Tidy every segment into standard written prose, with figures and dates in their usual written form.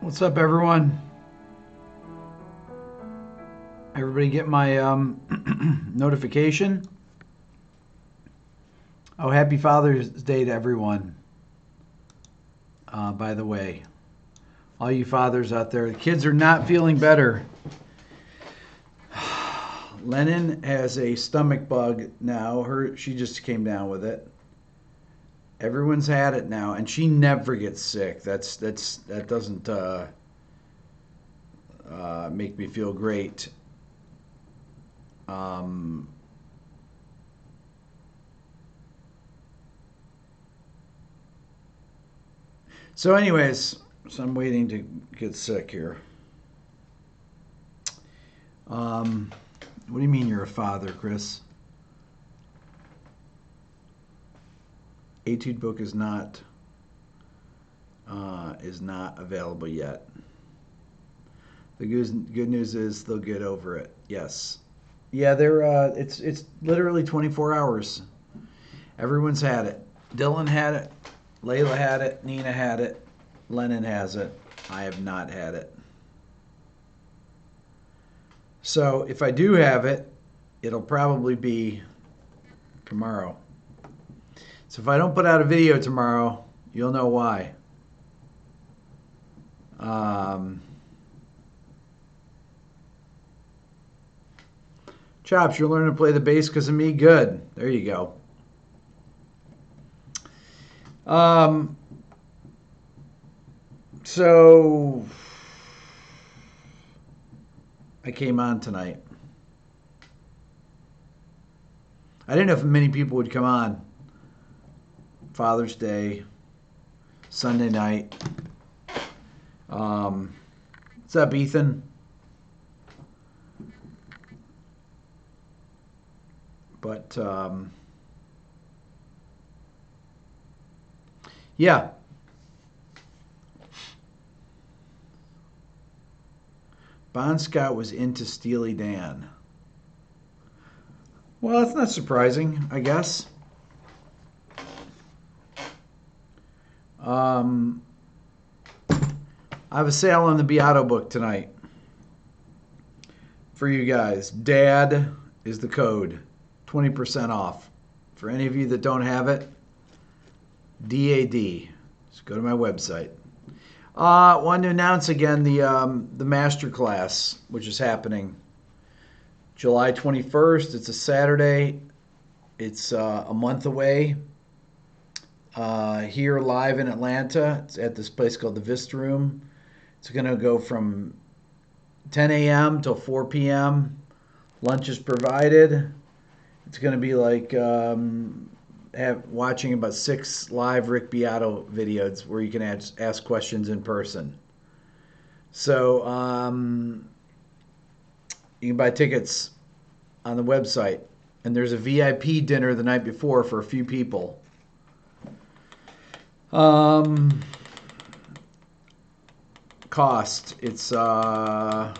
What's up, everyone? Everybody get my notification? Oh, happy Father's Day to everyone. By the way, all you fathers out there, the kids are not feeling better. Lennon has a stomach bug now. She just came down with it. Everyone's had it now, and she never gets sick. That doesn't make me feel great. So, anyways, I'm waiting to get sick here. What do you mean you're a father, Chris? Etude book is not available yet. The good news is they'll get over it. Yes. Yeah, they're it's literally 24 hours. Everyone's had it. Dylan had it. Layla had it. Nina had it. Lennon has it. I have not had it. So if I do have it, it'll probably be tomorrow. So if I don't put out a video tomorrow, you'll know why. Chops, you're learning to play the bass because of me? Good. There you go. So I came on tonight. I didn't know if many people would come on. Father's Day, Sunday night. What's up, Ethan? But yeah. Bon Scott was into Steely Dan. Well, that's not surprising, I guess. I have a sale on the Beato book tonight for you guys. Dad is the code. 20% off. For any of you that don't have it, DAD. Just go to my website. Want to announce again the masterclass, which is happening July 21st. It's a Saturday. It's a month away. Here live in Atlanta. It's at this place called the Vista Room. It's going to go from 10 a.m. till 4 p.m. Lunch is provided. It's going to be like watching about 6 live Rick Beato videos where you can ask questions in person. So you can buy tickets on the website. And there's a VIP dinner the night before for a few people. Cost, it's $99.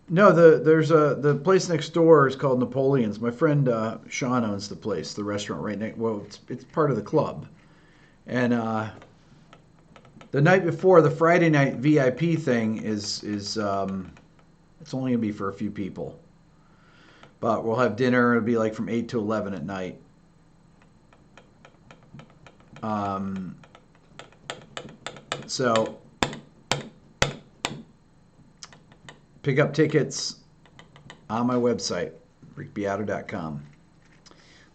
No, there's the place next door is called Napoleon's. My friend Sean owns the place, the restaurant right next. Well, it's part of the club, and the night before, the Friday night VIP thing is it's only gonna be for a few people, but we'll have dinner. It'll be like from 8 to 11 at night. So pick up tickets on my website, rickbeato.com.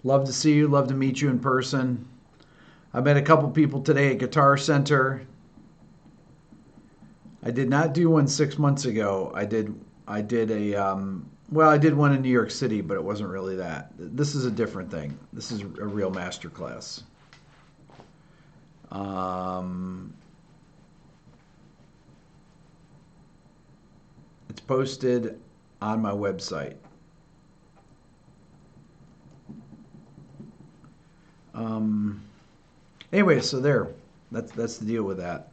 Love to see you. Love to meet you in person. I met a couple people today at Guitar Center. I did not do one 6 months ago. I did one in New York City, but it wasn't really that. This is a different thing. This is a real masterclass. It's posted on my website. Anyway, so there. That's the deal with that.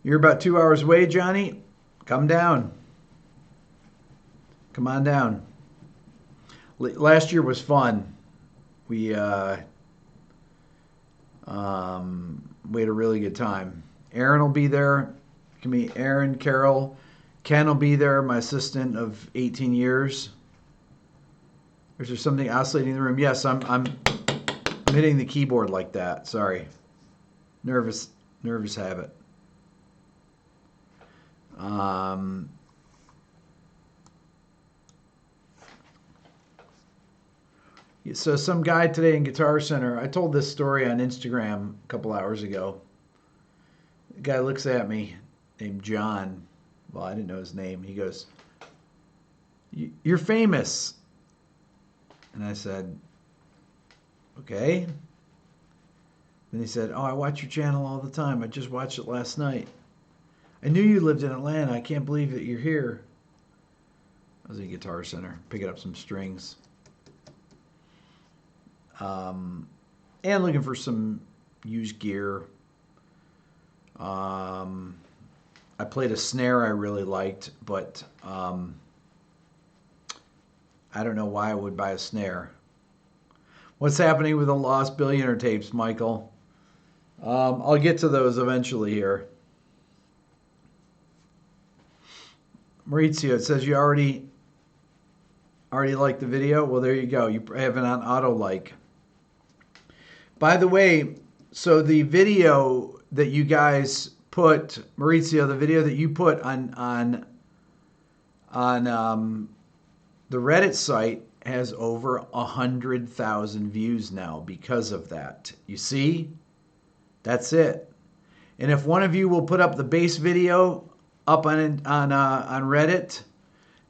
You're about 2 hours away, Johnny. Come down. Come on down. Last year was fun. We we had a really good time. Aaron will be there. It can be Aaron, Carol, Ken will be there. My assistant of 18 years. Is there something oscillating in the room? Yes, I'm hitting the keyboard like that. Sorry, nervous habit. So some guy today in Guitar Center, I told this story on Instagram a couple hours ago. The guy looks at me, named John. Well, I didn't know his name. He goes, "You're famous." And I said, "Okay." Then he said, "Oh, I watch your channel all the time. I just watched it last night. I knew you lived in Atlanta. I can't believe that you're here." I was at Guitar Center, picking up some strings. And looking for some used gear. I played a snare I really liked, but I don't know why I would buy a snare. What's happening with the Lost Billionaire tapes, Michael? I'll get to those eventually here. Maurizio, it says you already liked the video. Well, there you go. You have it on auto like. By the way, so the video that you guys put, Maurizio, the video that you put on the Reddit site has over 100,000 views now because of that. You see? That's it. And if one of you will put up the base video up on Reddit,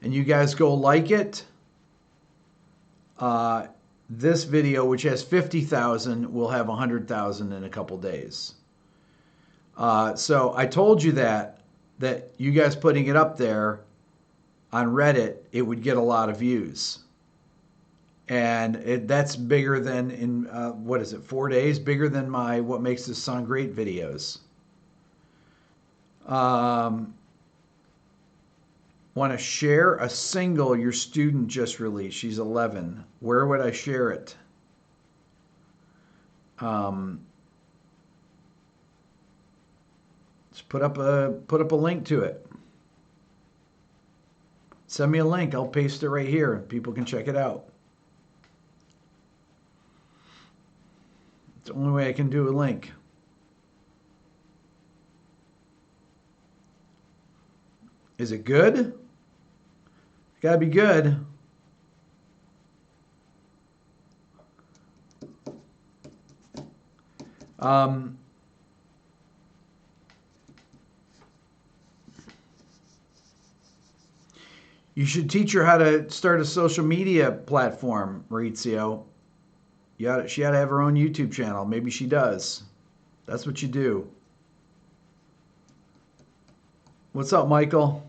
and you guys go like it, this video, which has 50,000, will have 100,000 in a couple days. So I told you that you guys putting it up there on Reddit, it would get a lot of views. And that's bigger than in, 4 days? Bigger than my What Makes This Song Great videos. Want to share a single your student just released. She's 11. Where would I share it? Just put up a link to it. Send me a link. I'll paste it right here. People can check it out. It's the only way I can do a link. Is it good? Gotta be good. You should teach her how to start a social media platform, Maurizio. She ought to have her own YouTube channel. Maybe she does. That's what you do. What's up, Michael?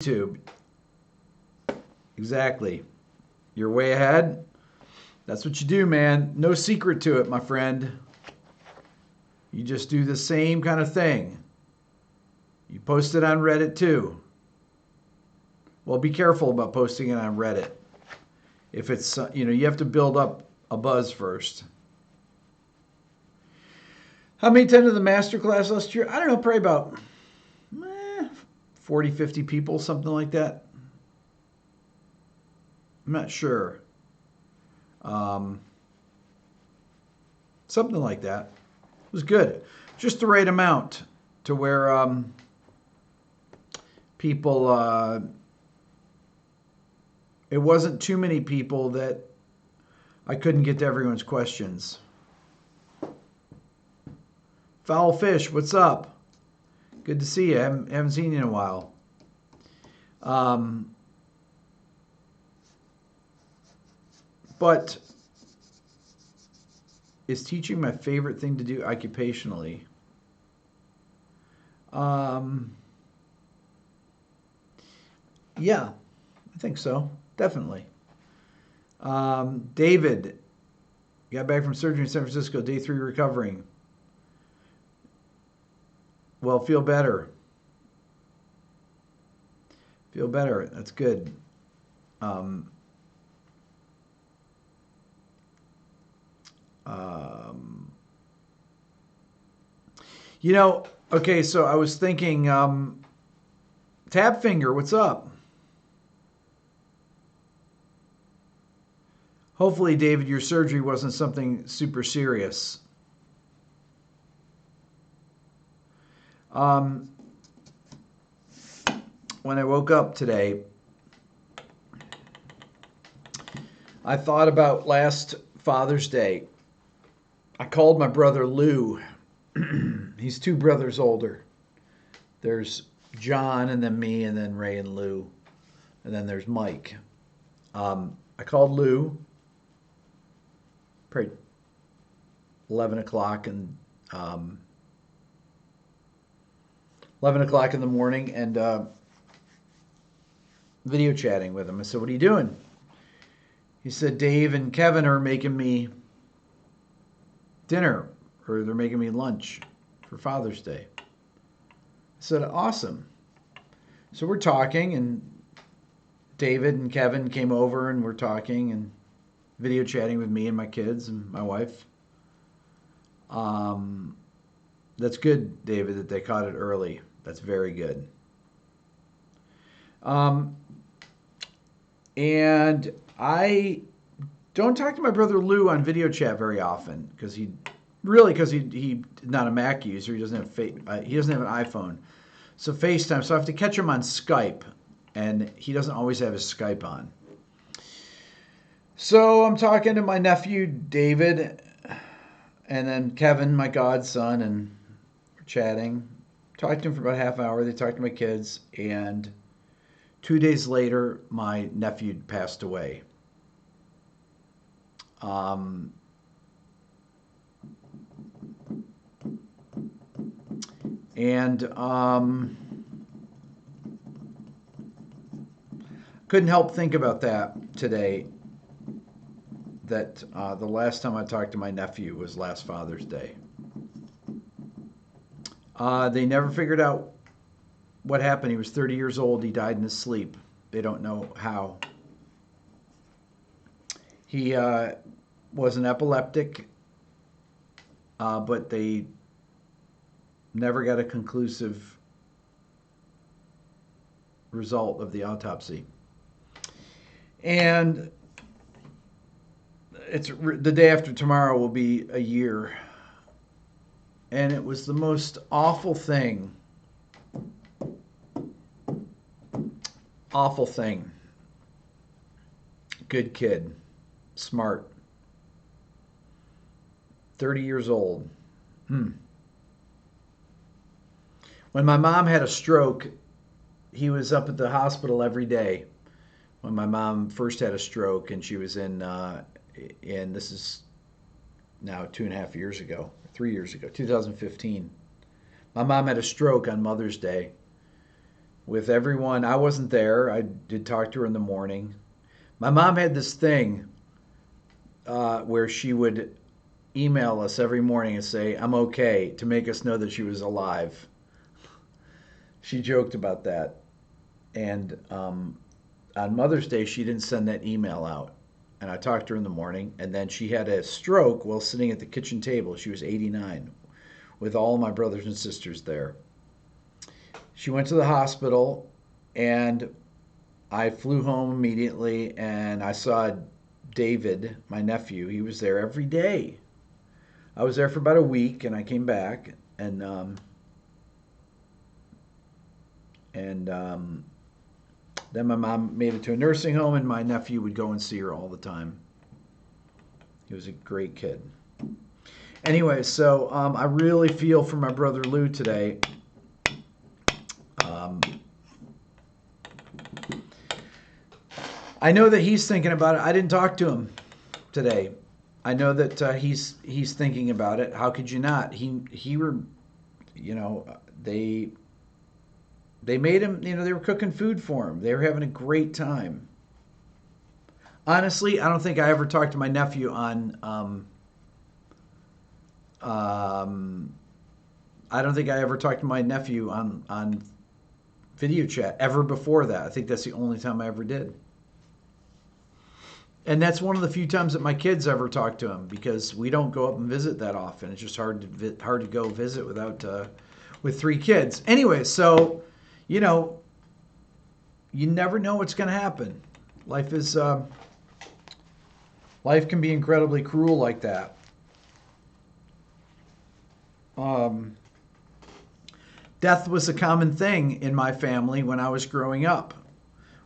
YouTube. Exactly. You're way ahead. That's what you do, man. No secret to it, my friend. You just do the same kind of thing. You post it on Reddit too. Well, be careful about posting it on Reddit. If it's, you have to build up a buzz first. How many attended the masterclass last year? I don't know, probably about 40, 50 people, something like that. I'm not sure. Something like that. It was good. Just the right amount to where people, it wasn't too many people that I couldn't get to everyone's questions. Foul Fish, what's up? Good to see you. Haven't seen you in a while. But is teaching my favorite thing to do occupationally? Yeah, I think so. Definitely. David, got back from surgery in San Francisco, day 3 recovering. Well, feel better. Feel better. That's good. Um, um, okay, so I was thinking, Tab Finger, what's up? Hopefully, David, your surgery wasn't something super serious. Um, when I woke up today, I thought about last Father's Day. I called my brother Lou. He's 2 brothers older. There's John, and then me, and then Ray and Lou, and then there's Mike. I called Lou, probably 11 o'clock, and 11 o'clock in the morning, and video chatting with him. I said, "What are you doing?" He said, "Dave and Kevin are making me dinner, or they're making me lunch for Father's Day." I said, "Awesome." So we're talking, and David and Kevin came over, and we're talking and video chatting with me and my kids and my wife. That's good, David, that they caught it early. That's very good. And I don't talk to my brother Lou on video chat very often because he's not a Mac user. He doesn't have an iPhone, so FaceTime. So I have to catch him on Skype, and he doesn't always have his Skype on. So I'm talking to my nephew David, and then Kevin, my godson, and we're chatting. Talked to him for about a half hour. They talked to my kids, and 2 days later, my nephew passed away. Couldn't help think about that today. That the last time I talked to my nephew was last Father's Day. They never figured out what happened. He was 30 years old. He died in his sleep. They don't know how. He was an epileptic, but they never got a conclusive result of the autopsy. And it's the day after tomorrow will be a year. And it was the most awful thing. Awful thing. Good kid. Smart. 30 years old. When my mom had a stroke, he was up at the hospital every day. When my mom first had a stroke, and she was in this is now 2.5 years ago, 3 years ago, 2015. My mom had a stroke on Mother's Day with everyone. I wasn't there. I did talk to her in the morning. My mom had this thing where she would email us every morning and say, "I'm okay," to make us know that she was alive. She joked about that. And on Mother's Day, she didn't send that email out. And I talked to her in the morning, and then she had a stroke while sitting at the kitchen table. She was 89, with all my brothers and sisters there. She went to the hospital, and I flew home immediately, and I saw David, my nephew. He was there every day. I was there for about a week, and I came back, and then my mom made it to a nursing home, and my nephew would go and see her all the time. He was a great kid. Anyway, so I really feel for my brother Lou today. I know that he's thinking about it. I didn't talk to him today. I know that he's thinking about it. How could you not? They made him, they were cooking food for him. They were having a great time. Honestly, I don't think I ever talked to my nephew on video chat ever before that. I think that's the only time I ever did. And that's one of the few times that my kids ever talk to him, because we don't go up and visit that often. It's just hard to go visit without with 3 kids. Anyway, so you know, you never know what's going to happen. Life is life can be incredibly cruel like that. Death was a common thing in my family when I was growing up.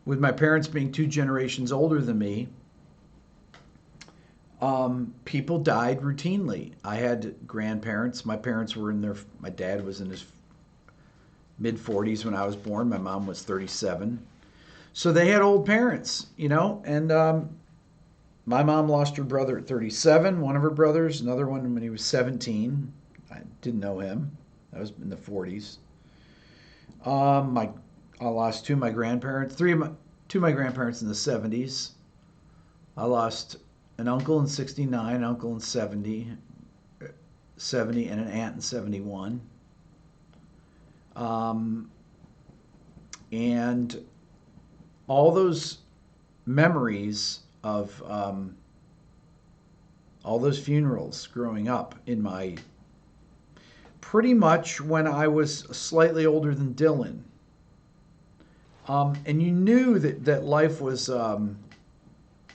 With my parents being 2 generations older than me, people died routinely. I had grandparents. My parents were my dad was in his mid-40s when I was born. My mom was 37. So they had old parents, you know, and my mom lost her brother at 37, one of her brothers, another one when he was 17. I didn't know him. That was in the 40s. I lost 2 of my grandparents, 2 of my grandparents in the 70s. I lost an uncle in 69, an uncle in 70, and an aunt in 71. And all those memories of all those funerals growing up in my pretty much when I was slightly older than Dylan. And you knew that life was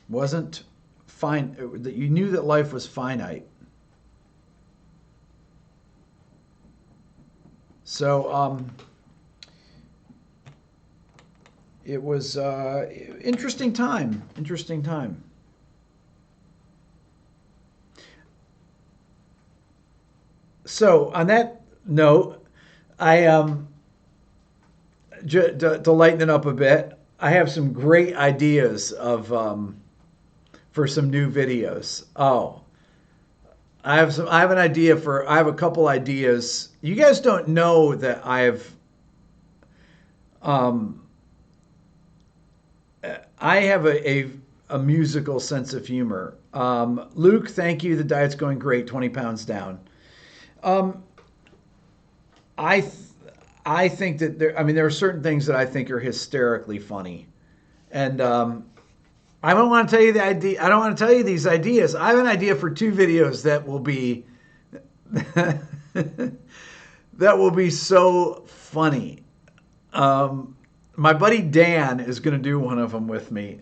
wasn't fine, that you knew that life was finite. So it was interesting time. So on that note, I to lighten it up a bit, I have some great ideas of for some new videos. I have a couple ideas. You guys don't know that I have a musical sense of humor. Luke, thank you. The diet's going great. 20 pounds down. I think that there are certain things that I think are hysterically funny, and I don't want to tell you the idea. I don't want to tell you these ideas. I have an idea for 2 videos that will be that will be so funny. My buddy Dan is going to do one of them with me.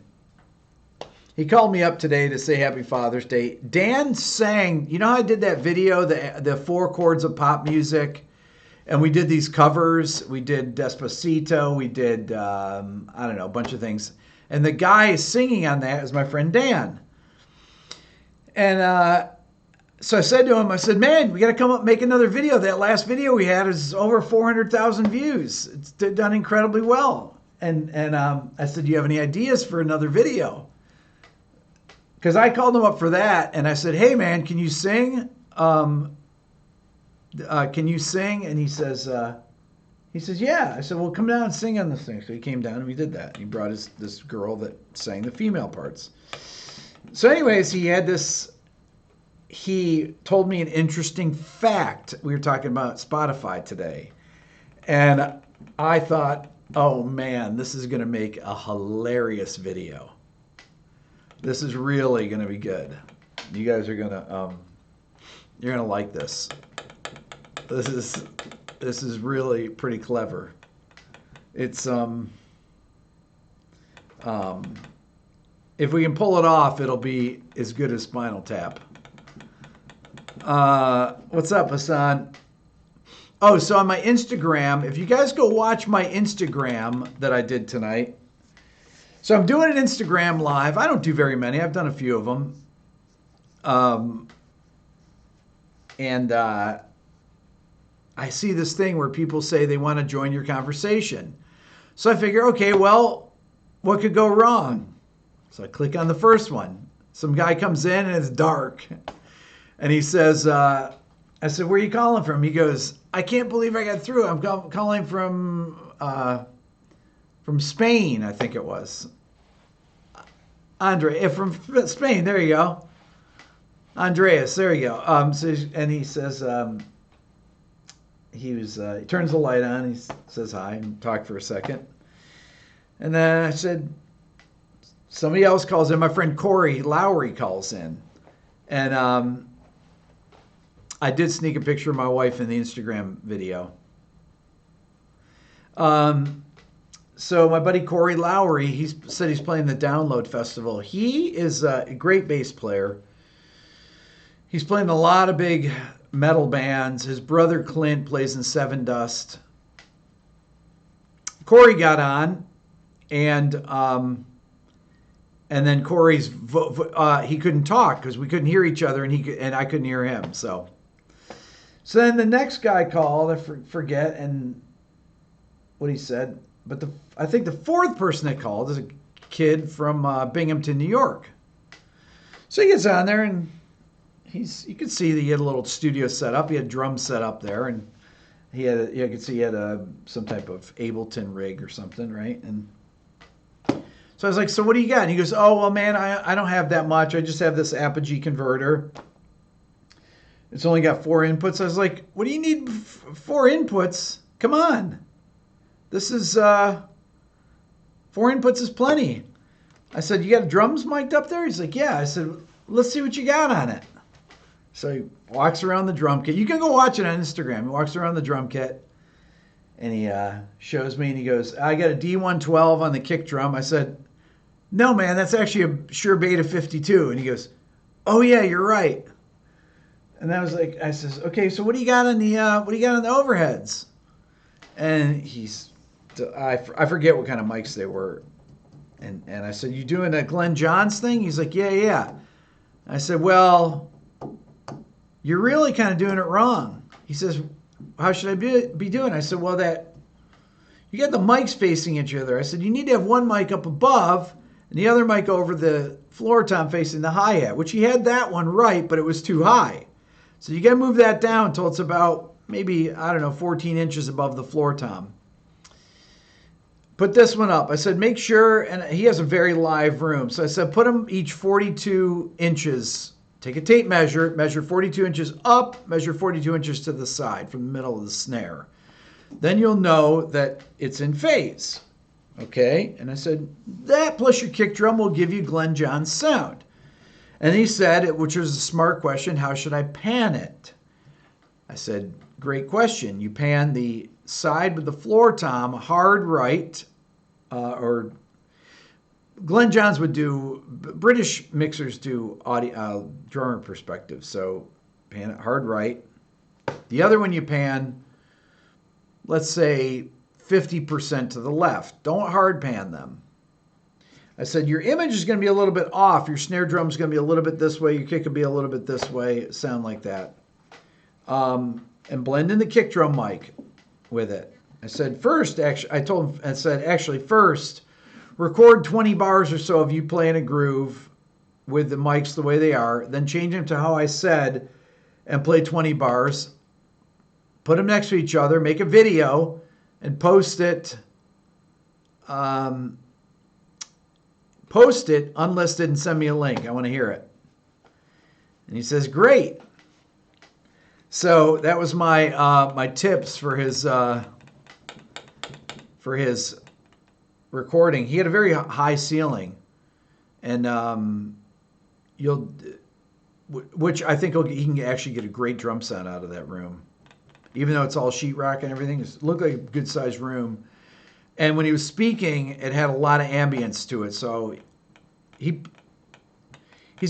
He called me up today to say Happy Father's Day. Dan sang, you know how I did that video, the 4 chords of pop music, and we did these covers. We did Despacito. We did, I don't know, a bunch of things. And the guy singing on that is my friend Dan. And so I said to him, I said, man, we got to come up and make another video. That last video we had is over 400,000 views. It's done incredibly well. And I said, do you have any ideas for another video? Because I called him up for that, and I said, hey, man, can you sing? Can you sing? And he says, yeah. I said, well, come down and sing on this thing. So he came down and we did that. He brought this girl that sang the female parts. So anyways, he told me an interesting fact. We were talking about Spotify today. And I thought, oh, man, this is going to make a hilarious video. This is really going to be good. You guys are going to, you're going to like this. This is really pretty clever. It's, if we can pull it off, it'll be as good as Spinal Tap. What's up, Hassan? Oh, so on my Instagram, if you guys go watch my Instagram that I did tonight. So I'm doing an Instagram live. I don't do very many. I've done a few of them. And I see this thing where people say they want to join your conversation. So I figure, okay, well, what could go wrong? So I click on the first one. Some guy comes in and it's dark. And he says, I said, where are you calling from? He goes, I can't believe I got through. I'm calling from Spain, I think it was. From Spain, there you go. Andreas, there you go. And he says, he turns the light on. He says hi and talked for a second. And then I said, somebody else calls in. My friend Corey Lowry calls in. And I did sneak a picture of my wife in the Instagram video. So my buddy Corey Lowry, he said he's playing the Download Festival. He is a great bass player. He's playing a lot of big metal bands. His brother Clint plays in Seven Dust. Corey got on, and then Corey's he couldn't talk because we couldn't hear each other, and I couldn't hear him. So then the next guy called. I forget and what he said, but I think the fourth person that called is a kid from Binghamton, New York. So he gets on there, and you could see that he had a little studio set up. He had drums set up there, and you could see he had some type of Ableton rig or something, right? And so I was like, so what do you got? And he goes, oh, well, man, I don't have that much. I just have this Apogee converter. It's only got 4 inputs. I was like, what do you need 4 inputs? Come on. This is 4 inputs is plenty. I said, you got drums mic'd up there? He's like, yeah. I said, let's see what you got on it. So he walks around the drum kit. You can go watch it on Instagram. He walks around the drum kit, and he shows me, and he goes, I got a D112 on the kick drum. I said, no, man, that's actually a Shure Beta 52. And he goes, oh, yeah, you're right. And I says, okay, so what do you got on the overheads? And I forget what kind of mics they were. And I said, you doing a Glenn Johns thing? He's like, yeah. I said, well, you're really kind of doing it wrong. He says, how should I be doing? I said, well, you got the mics facing each other. I said, you need to have one mic up above and the other mic over the floor tom facing the hi-hat, which he had that one right, but it was too high. So you got to move that down until it's about maybe, 14 inches above the floor tom. Put this one up. I said, make sure, and he has a very live room. So I said, put them each 42 inches. Take a tape measure, measure 42 inches up, measure 42 inches to the side from the middle of the snare. Then you'll know that it's in phase. Okay? And I said, that plus your kick drum will give you Glenn Johns sound. And he said, which was a smart question, how should I pan it? I said, great question. You pan the side with the floor tom hard right, or Glenn Johns would do, British mixers do audio, drummer perspective. So pan it hard right. The other one you pan, let's say 50% to the left. Don't hard pan them. I said, your image is going to be a little bit off. Your snare drum is going to be a little bit this way. Your kick will be a little bit this way. Sound like that. And blend in the kick drum mic with it. I said, first, actually, first, record 20 bars or so of you playing a groove with the mics the way they are. Then change them to how I said and play 20 bars. Put them next to each other. Make a video and post it. Post it unlisted and send me a link. I want to hear it. And he says, great. So that was my my tips for his recording. He had a very high ceiling, and which I think he can actually get a great drum sound out of that room, even though it's all sheetrock and everything. It looked like a good sized room. And when he was speaking, it had a lot of ambience to it. So he's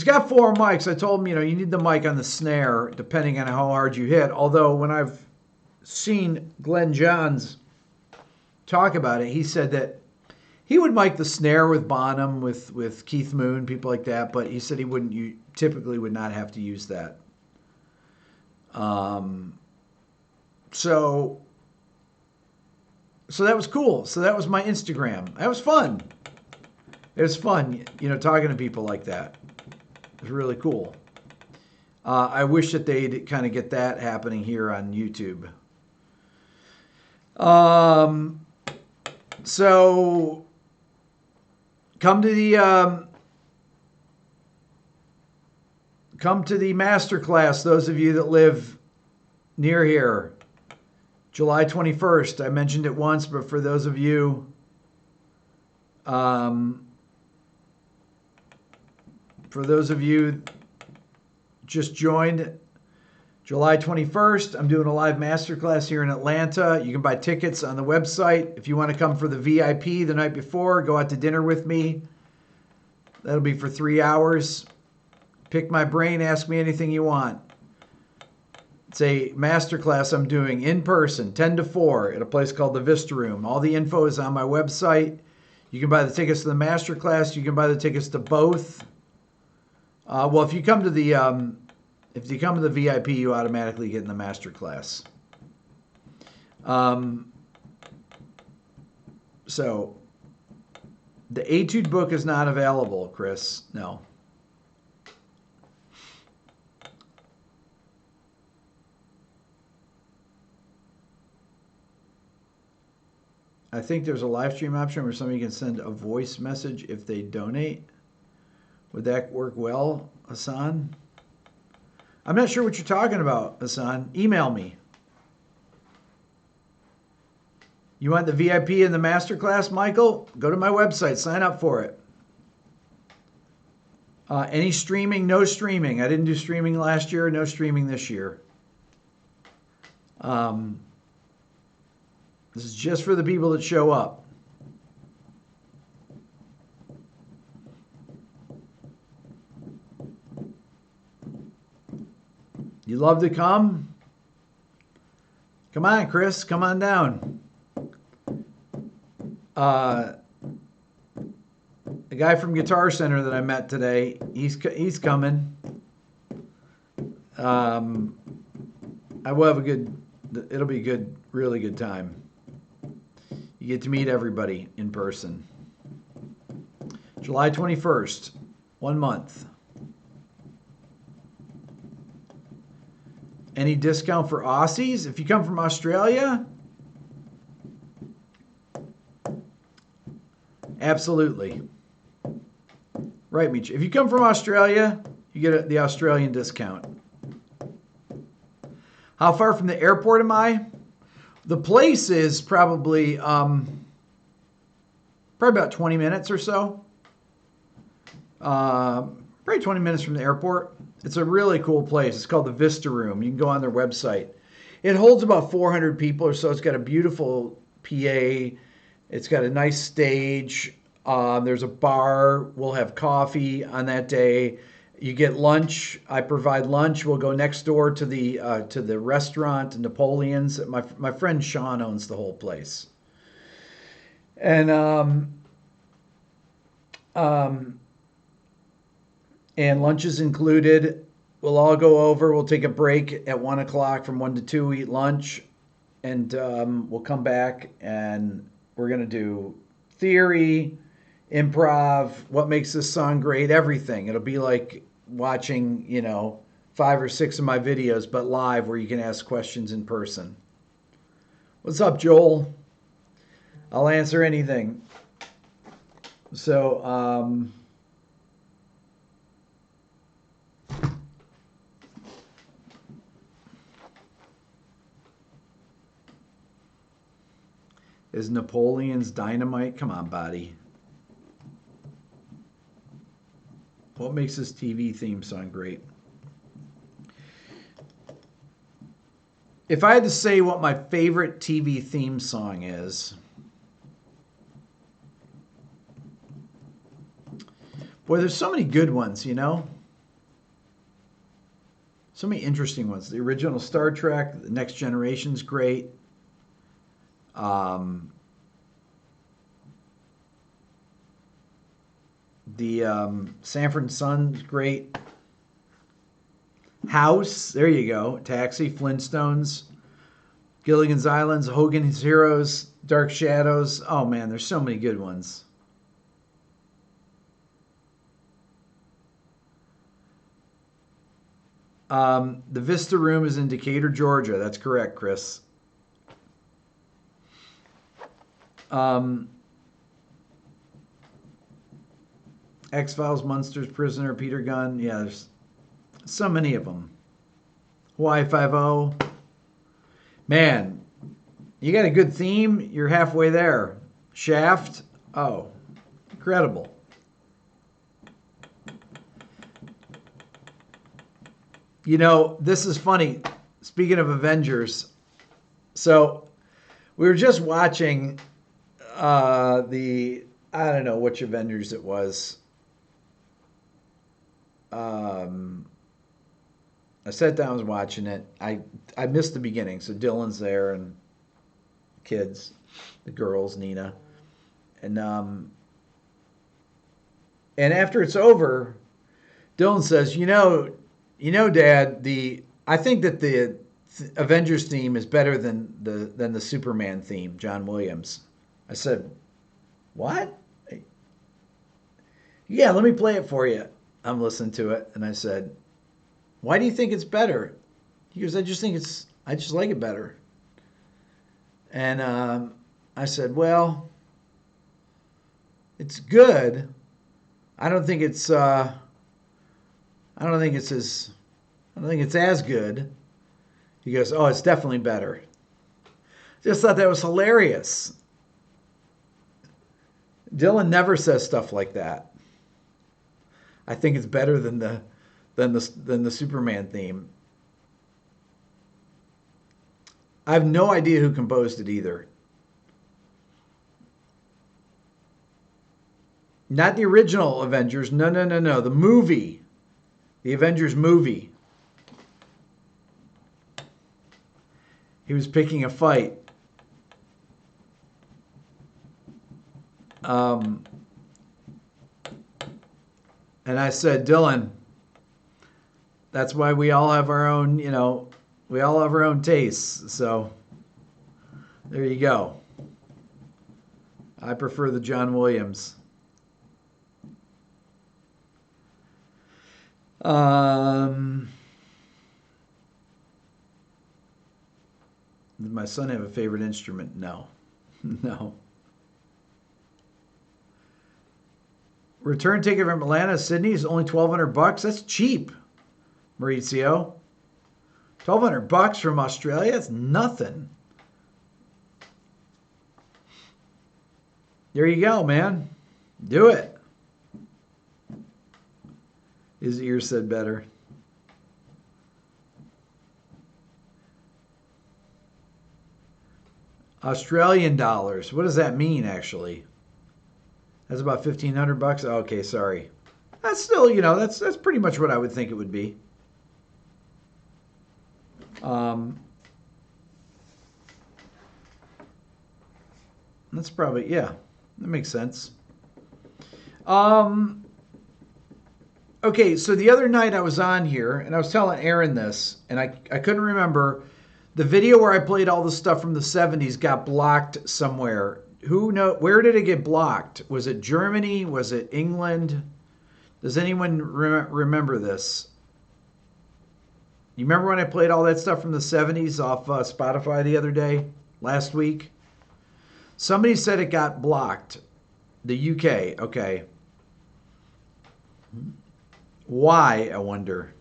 got 4 mics. I told him, you need the mic on the snare depending on how hard you hit. Although when I've seen Glenn Johns talk about it, he said that he would mic the snare with Bonham, with Keith Moon, people like that. But he said you typically would not have to use that. So that was cool. So that was my Instagram. That was fun. It was fun, talking to people like that. It was really cool. I wish that they'd kind of get that happening here on YouTube. So come to the masterclass. Those of you that live near here, July 21st. I mentioned it once, but for those of you just joined, July 21st, I'm doing a live masterclass here in Atlanta. You can buy tickets on the website. If you want to come for the VIP the night before, go out to dinner with me. That'll be for 3 hours. Pick my brain, ask me anything you want. It's a masterclass I'm doing in person, 10 to 4, at a place called the Vista Room. All the info is on my website. You can buy the tickets to the masterclass. You can buy the tickets to both. Well, if you come to the VIP, you automatically get in the masterclass. So the Etude book is not available, Chris. No. I think there's a live stream option where somebody can send a voice message if they donate. Would that work well, Hassan? I'm not sure what you're talking about, Hassan. Email me. You want the VIP and the masterclass, Michael? Go to my website. Sign up for it. Any streaming? No streaming. I didn't do streaming last year. No streaming this year. This is just for the people that show up. You love to come? Come on, Chris. Come on down. The guy from Guitar Center that I met today, he's coming. I will have it'll be a good, really good time. You get to meet everybody in person. July 21st, 1 month. Any discount for Aussies? If you come from Australia? Absolutely. Right, Meech. If you come from Australia, you get the Australian discount. How far from the airport am I? The place is probably about 20 minutes or so. Probably 20 minutes from the airport. It's a really cool place. It's called the Vista Room. You can go on their website. It holds about 400 people or so. It's got a beautiful PA. It's got a nice stage. There's a bar. We'll have coffee on that day. You get lunch. I provide lunch. We'll go next door to the restaurant, Napoleon's. My friend Sean owns the whole place. And lunch is included. We'll all go over. We'll take a break at 1 o'clock from 1 to 2, eat lunch. And we'll come back and we're going to do theory, improv, what makes this song great, everything. It'll be like watching, 5 or 6 of my videos, but live where you can ask questions in person. What's up, Joel? I'll answer anything. So, is Napoleon's Dynamite? Come on, buddy. What makes this TV theme song great? If I had to say what my favorite TV theme song is, boy, there's so many good ones, So many interesting ones. The original Star Trek, The Next Generation's great. The Sanford Sun's great. House, there you go. Taxi, Flintstones, Gilligan's Islands, Hogan's Heroes, Dark Shadows. Oh man, there's so many good ones. The Vista Room is in Decatur, Georgia. That's correct, Chris. X-Files, Munsters, Prisoner, Peter Gunn. Yeah, there's so many of them. Hawaii Five-0. Man, You got a good theme, you're halfway there. Shaft, oh, incredible. You know, this is funny. Speaking of Avengers, so we were just watching the, I don't know which Avengers it was. Um, I sat down, was watching it. I missed the beginning, so Dylan's there and kids, the girls, Nina, and and after it's over, Dylan says, Dad, the I think that the Avengers theme is better than the Superman theme, John Williams. I said, what? Yeah, let me play it for you. I'm listening to it, and I said, why do you think it's better? He goes, I just like it better. And I said, well, it's good. I don't think it's I don't think it's as I don't think it's as good. He goes, oh, it's definitely better. Just thought that was hilarious. Dylan never says stuff like that. I think it's better than the Superman theme. I have no idea who composed it either. Not the original Avengers. No, no, no, no. The movie. The Avengers movie. He was picking a fight. And I said, Dylan, that's why we all have our own, we all have our own tastes. So there you go. I prefer the John Williams. Does my son have a favorite instrument? No. No. Return ticket from Atlanta to Sydney is only $1,200. That's cheap, Maurizio. $1,200 from Australia? That's nothing. There you go, man. Do it. His ear said better. Australian dollars. What does that mean, actually? That's about $1,500. Okay, sorry. That's still, that's pretty much what I would think it would be. That's probably, yeah, that makes sense. Okay, so the other night I was on here and I was telling Aaron this, and I couldn't remember. The video where I played all the stuff from the 70s got blocked somewhere. Where did it get blocked? Was it Germany? Was it England? Does anyone remember this? You remember when I played all that stuff from the 70s off Spotify the other day, last week? Somebody said it got blocked. The UK, okay. Why, I wonder?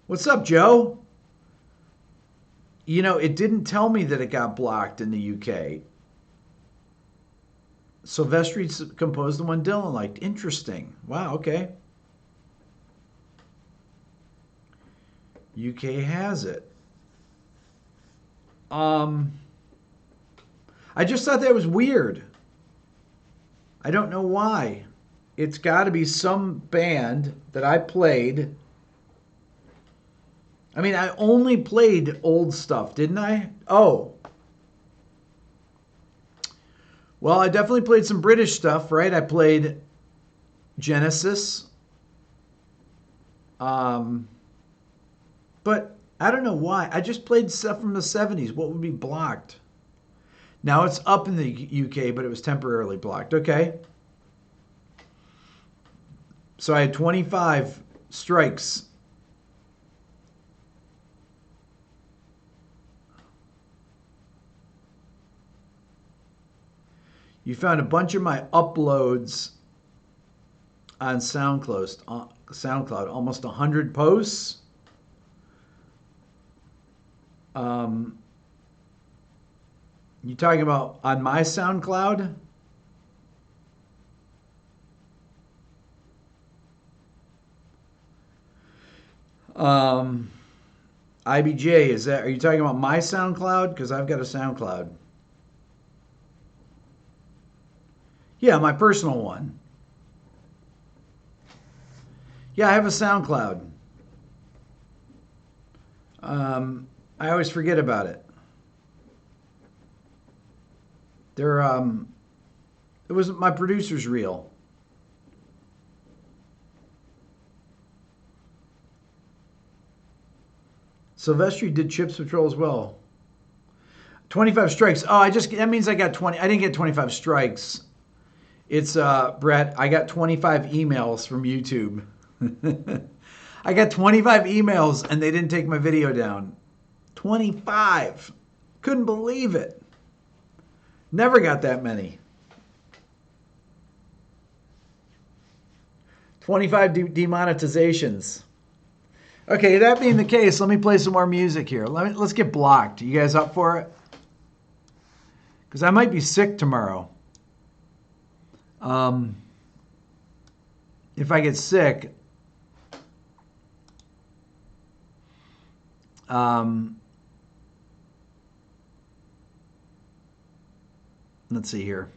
What's up, Joe? It didn't tell me that it got blocked in the UK. Silvestri composed the one Dylan liked. Interesting. Wow, okay. UK has it. I just thought that was weird. I don't know why. It's got to be some band that I played. I mean, I only played old stuff, didn't I? Oh. Well, I definitely played some British stuff, right? I played Genesis. But I don't know why. I just played stuff from the 70s. What would be blocked? Now it's up in the UK, but it was temporarily blocked. Okay. So I had 25 strikes. You found a bunch of my uploads on SoundCloud, almost 100 posts. You talking about on my SoundCloud? Um, IBJ, are you talking about my SoundCloud? Because I've got a SoundCloud. Yeah, my personal one. Yeah, I have a SoundCloud. I always forget about it. It was my producer's reel. Silvestri did Chips Patrol as well. 25 strikes. Oh, that means I got 20. I didn't get 25 strikes. It's Brett, I got 25 emails from YouTube. I got 25 emails and they didn't take my video down. 25. Couldn't believe it. Never got that many. 25 demonetizations. Okay, that being the case, let me play some more music here. Let's get blocked. You guys up for it? Because I might be sick tomorrow. If I get sick, let's see here.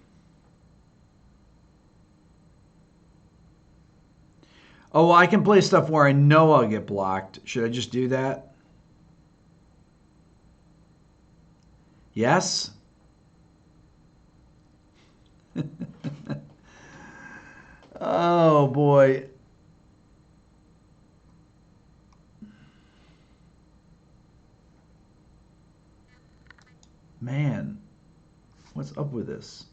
Oh, well, I can play stuff where I know I'll get blocked. Should I just do that? Yes? Oh, boy. Man, what's up with this?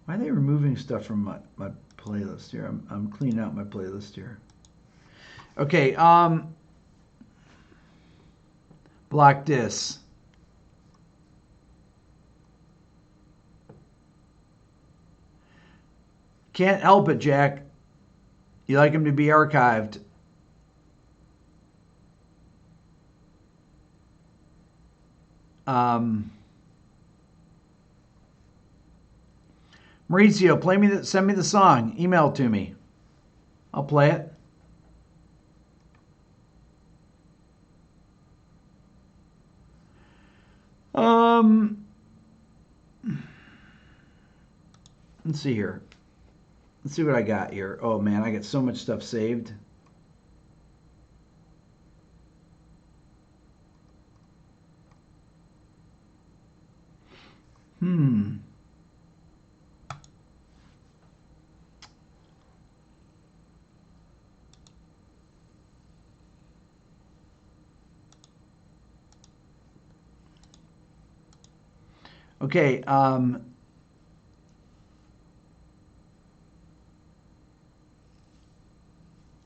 Why are they removing stuff from my playlist here? I'm cleaning out my playlist here. Okay, block this. Can't help it, Jack. You like him to be archived. Maurizio, send me the song. Email it to me. I'll play it. Let's see here. Let's see what I got here. Oh man, I got so much stuff saved. Okay,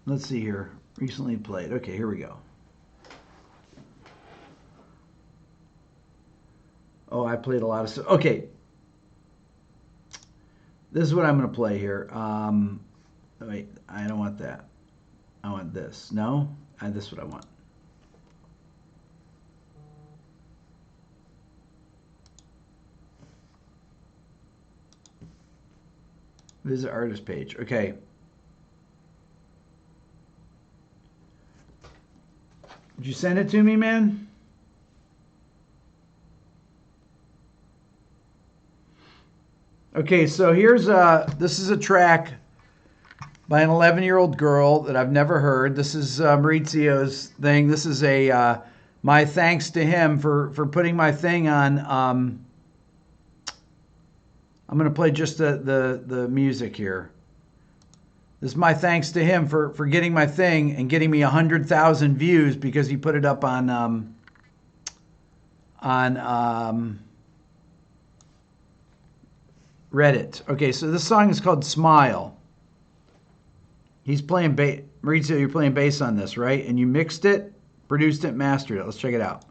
let's see here. Recently played. Okay, here we go. Oh, I played a lot of stuff. Okay. This is what I'm going to play here. Wait, I don't want that. I want this. No? This is what I want. Visit artist page. Okay. Did you send it to me, man? Okay, so here's this is a track by an 11-year-old girl that I've never heard. This is Maurizio's thing. This is a my thanks to him for putting my thing on. I'm going to play just the music here. This is my thanks to him for getting my thing and getting me 100,000 views because he put it up on Reddit. Okay, so this song is called Smile. He's playing bass. Maurizio, you're playing bass on this, right? And you mixed it, produced it, mastered it. Let's check it out.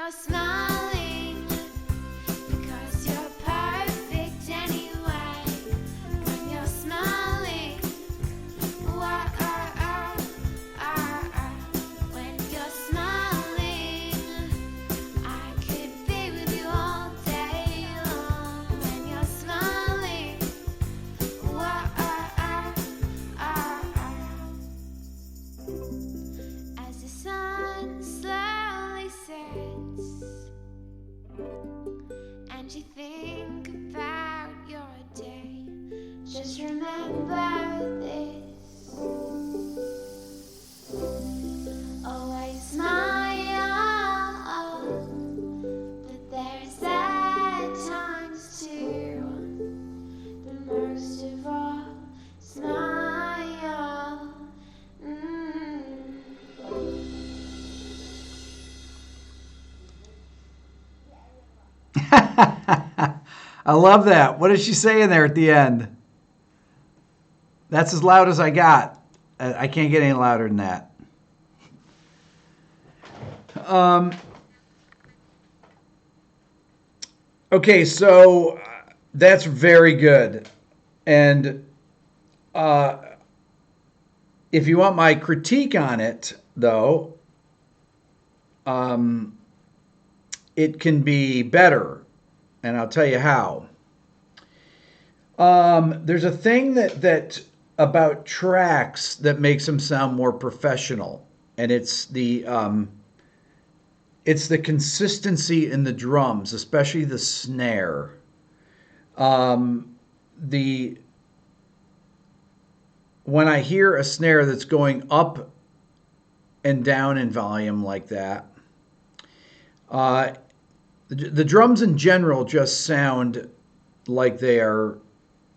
you're smiling, because you're perfect anyway. When you're smiling, when you're smiling, I could be with you all day long. When you're smiling, as the sun slowly sets and you think about your day, just remember this: always smile, but there's sad times too, but most of all, smile. I love that. What is she saying there at the end? That's as loud as I got. I can't get any louder than that. Okay, so that's very good. And if you want my critique on it, though, it can be better. And I'll tell you how. There's a thing that about tracks that makes them sound more professional, and it's the consistency in the drums, especially the snare. When I hear a snare that's going up and down in volume like that, the drums in general just sound like they are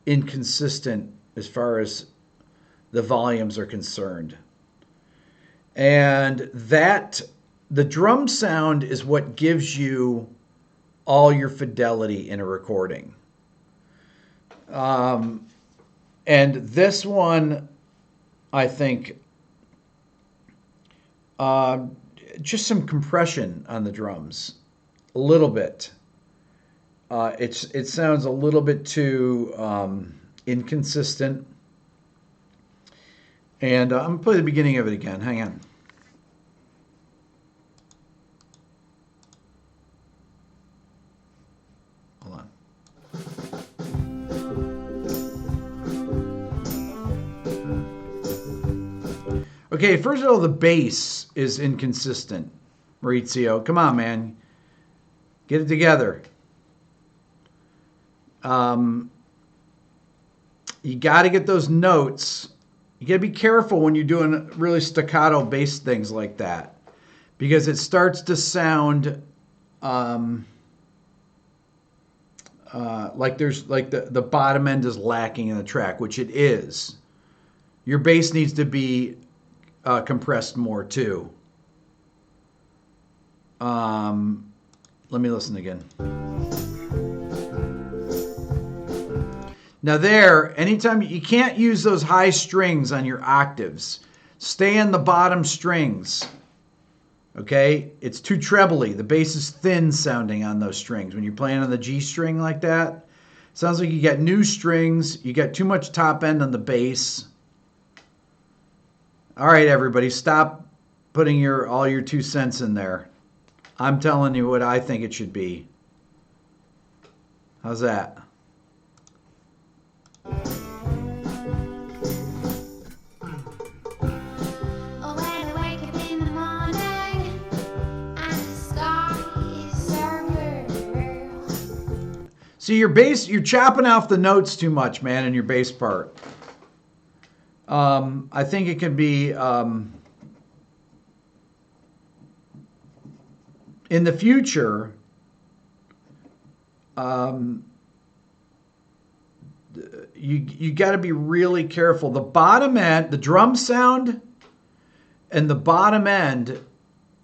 inconsistent as far as the volumes are concerned. And the drum sound is what gives you all your fidelity in a recording. And this one, I think, just some compression on the drums, a little bit. It sounds a little bit too inconsistent. And I'm going to play the beginning of it again. Hang on. Hold on. Okay, first of all, the bass is inconsistent. Maurizio, come on, man. Get it together. You got to get those notes. You got to be careful when you're doing really staccato bass things like that, because it starts to sound like the bottom end is lacking in the track, which it is. Your bass needs to be compressed more too. Let me listen again. Now there, anytime you can't use those high strings on your octaves. Stay in the bottom strings. Okay? It's too trebly. The bass is thin sounding on those strings. When you're playing on the G string like that, sounds like you got new strings. You got too much top end on the bass. All right, everybody, stop putting all your 2 cents in there. I'm telling you what I think it should be. How's that? See, your bass, you're chopping off the notes too much, man, in your bass part. I think it can be, in the future, you got to be really careful. The bottom end, the drum sound and the bottom end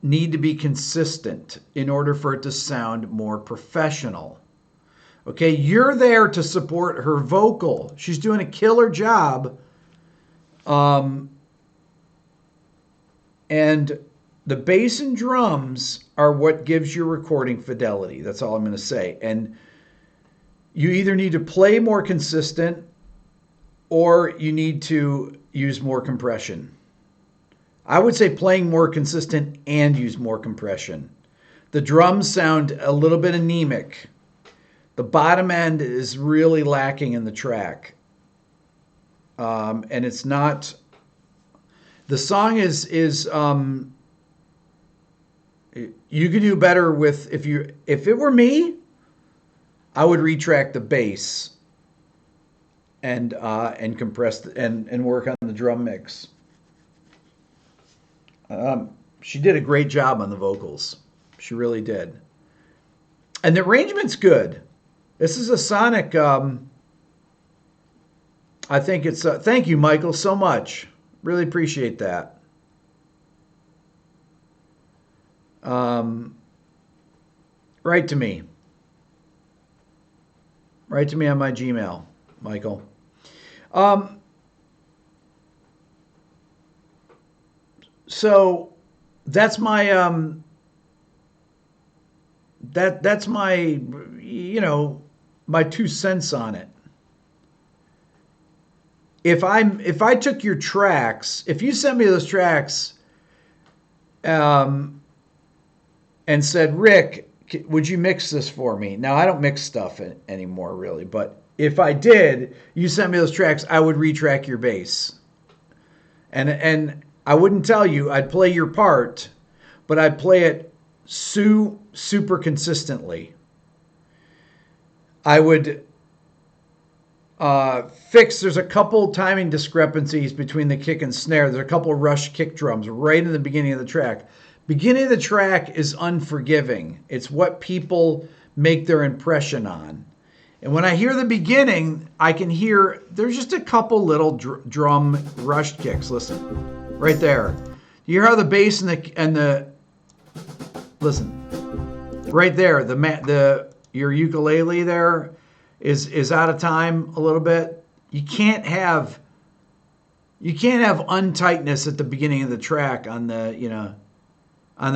need to be consistent in order for it to sound more professional. Okay, you're there to support her vocal. She's doing a killer job. And the bass and drums are what gives your recording fidelity. That's all I'm going to say. And you either need to play more consistent or you need to use more compression. I would say playing more consistent and use more compression. The drums sound a little bit anemic. The bottom end is really lacking in the track. And it's not, the song is you could do better with, if it were me, I would retract the bass and compress and work on the drum mix. She did a great job on the vocals. She really did. And the arrangement's good. This is a sonic, I think it's, thank you, Michael, so much. Really appreciate that. Write to me. Write to me on my Gmail, Michael. So that's my that's my my 2 cents on it. If I took your tracks, if you sent me those tracks and said, Rick, would you mix this for me? Now, I don't mix stuff anymore, really, but if I did, you sent me those tracks, I would retrack your bass. And I wouldn't tell you, I'd play your part, but I'd play it super consistently. I would there's a couple timing discrepancies between the kick and snare. There's a couple rush kick drums right in the beginning of the track. Beginning of the track is unforgiving. It's what people make their impression on. And when I hear the beginning, I can hear there's just a couple little drum rush kicks. Listen, right there. You hear how the bass and the listen, right there. Your ukulele there is out of time a little bit. You can't have untightness at the beginning of the track on the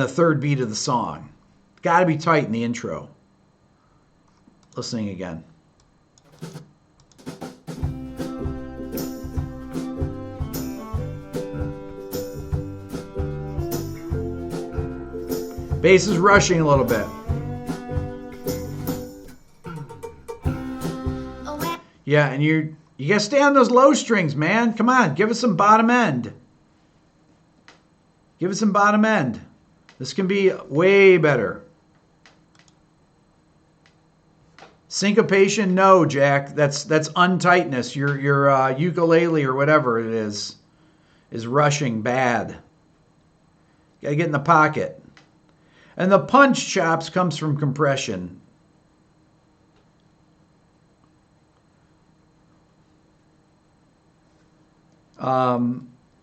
third beat of the song. Got to be tight in the intro. Listening again. Bass is rushing a little bit. Yeah, and you got to stay on those low strings, man. Come on, give us some bottom end. Give us some bottom end. This can be way better. Syncopation, no, Jack. That's untightness. Your ukulele or whatever it is rushing bad. Gotta get in the pocket. And the punch chops comes from compression.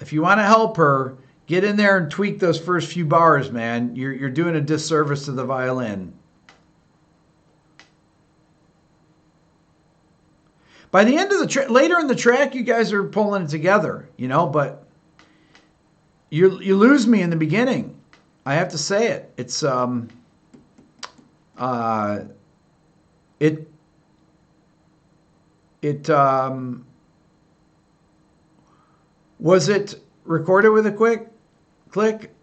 If you want to help her, get in there and tweak those first few bars, man. You're doing a disservice to the violin. By the end of the later in the track, you guys are pulling it together, but you lose me in the beginning. I have to say it. It's was it recorded with a quick click?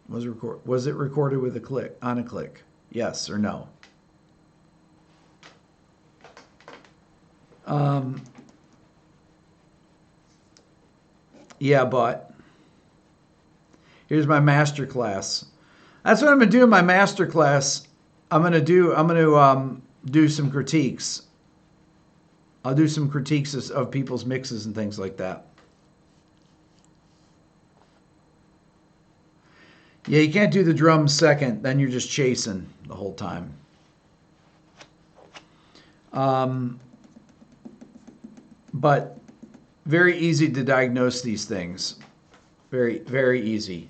Was it recorded with a click, on a click? Yes or no? Yeah, but here's my masterclass. That's what I'm gonna do in my masterclass. I'm gonna do some critiques. I'll do some critiques of people's mixes and things like that. Yeah, you can't do the drums second, then you're just chasing the whole time. But very easy to diagnose these things. Very, very easy.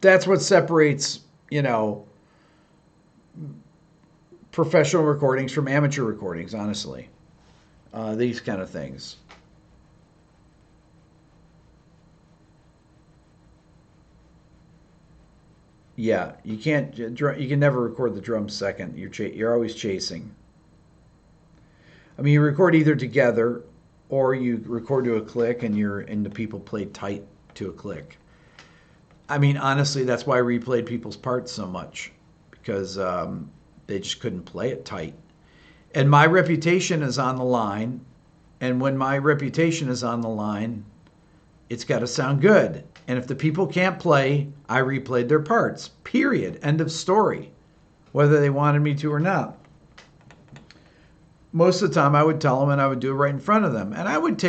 That's what separates, professional recordings from amateur recordings, honestly. These kind of things. Yeah, you can't. You can never record the drums second. You're always chasing. I mean, you record either together, or you record to a click, and the people play tight to a click. I mean, honestly, that's why I replayed people's parts so much, because they just couldn't play it tight. And my reputation is on the line, and when my reputation is on the line, it's got to sound good. And if the people can't play, I replayed their parts. Period. End of story. Whether they wanted me to or not. Most of the time I would tell them and I would do it right in front of them. And I would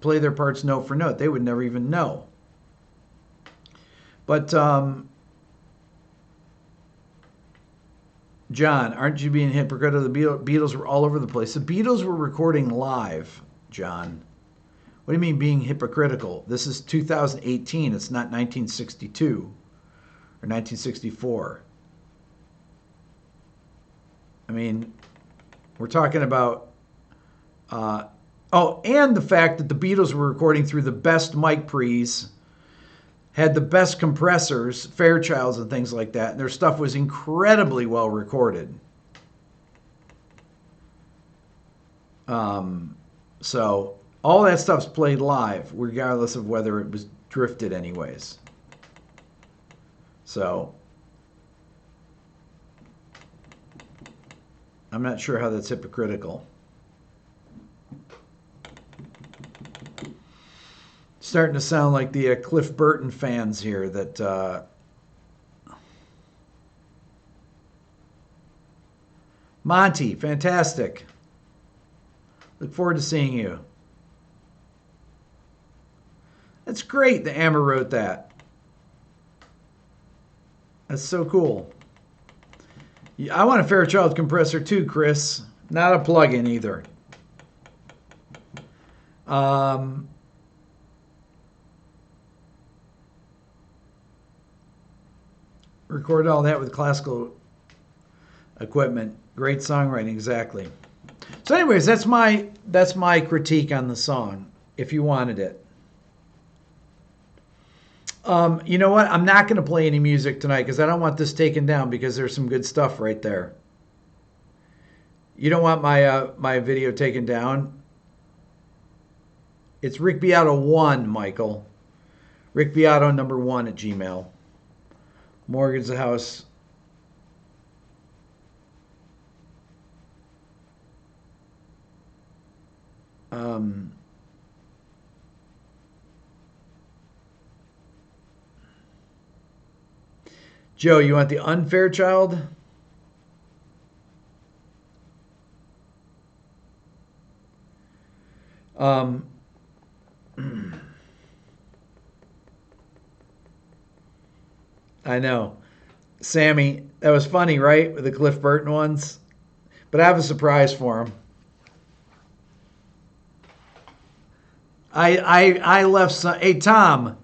play their parts note for note. They would never even know. But, John, aren't you being hypocritical? The Beatles were all over the place. The Beatles were recording live, John. What do you mean being hypocritical? This is 2018. It's not 1962 or 1964. I mean, we're talking about... and the fact that the Beatles were recording through the best mic pre's, had the best compressors, Fairchilds and things like that, and their stuff was incredibly well recorded. So all that stuff's played live, regardless of whether it was drifted anyways. So I'm not sure how that's hypocritical. Starting to sound like the Cliff Burton fans here that Monty, fantastic. Look forward to seeing you. That's great that Amber wrote that. That's so cool. I want a Fairchild compressor too, Chris. Not a plug-in either. Recorded all that with classical equipment. Great songwriting, exactly. So anyways, that's my critique on the song, if you wanted it. You know what? I'm not going to play any music tonight because I don't want this taken down because there's some good stuff right there. You don't want my video taken down? It's Rick Beato 1, Michael. Rick Beato number 1 at Gmail. Mortgage the house. Joe, you want the unfair child? I know. Sammy, that was funny, right? With the Cliff Burton ones. But I have a surprise for him. I left some... Hey, Tom,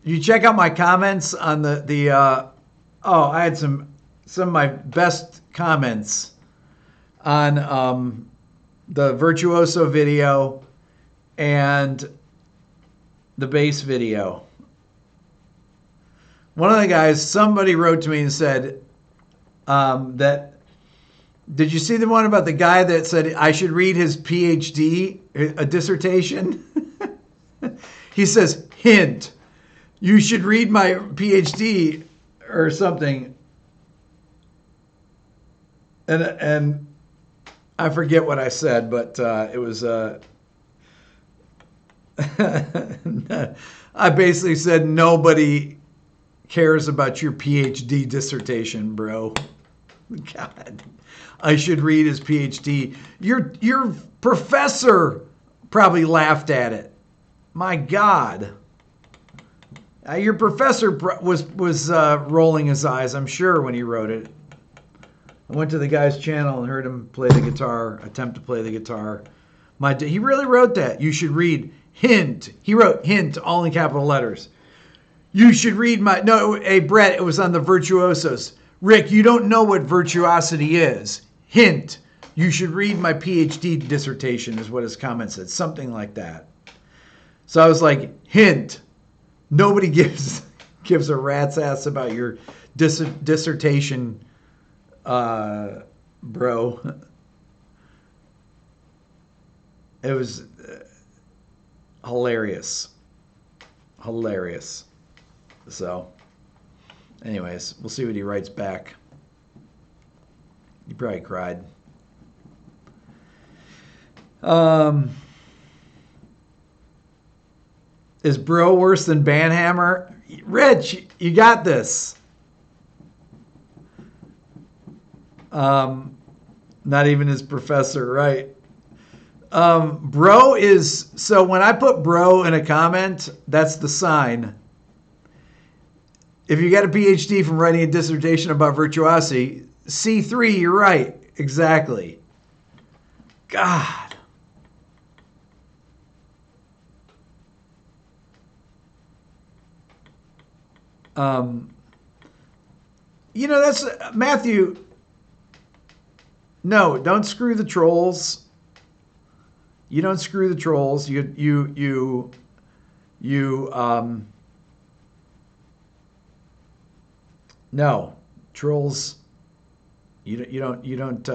you check out my comments on I had some of my best comments on the Virtuoso video and the bass video. One of the guys, somebody wrote to me and said that, did you see the one about the guy that said I should read his PhD, a dissertation? He says, hint, you should read my PhD or something. And I forget what I said, but it was... I basically said nobody cares about your PhD dissertation, bro. God, I should read his PhD. Your professor probably laughed at it. My God. Your professor was rolling his eyes, I'm sure, when he wrote it. I went to the guy's channel and heard him play the guitar, attempt to play the guitar. He really wrote that. You should read hint. He wrote hint all in capital letters. You should read hey, Brett, it was on the Virtuosos. Rick, you don't know what virtuosity is. Hint, you should read my PhD dissertation, is what his comment said. Something like that. So I was like, hint, nobody gives a rat's ass about your dissertation, bro. It was hilarious. Hilarious. So, anyways, we'll see what he writes back. He probably cried. Is bro worse than Banhammer? Rich, you got this. Not even his professor, right? Bro is, so when I put bro in a comment, that's the sign. If you got a PhD from writing a dissertation about virtuosity, C3, you're right. Exactly. God. That's Matthew. No, don't screw the trolls. You don't screw the trolls. No, trolls. You don't.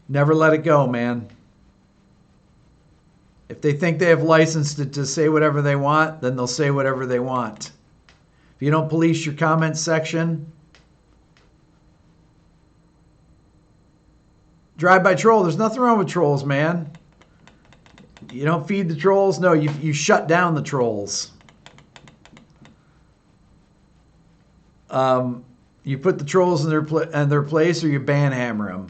Never let it go, man. If they think they have license to say whatever they want, then they'll say whatever they want. If you don't police your comment section, drive-by troll. There's nothing wrong with trolls, man. You don't feed the trolls. No, you shut down the trolls. You put the trolls in their place, or you banhammer them.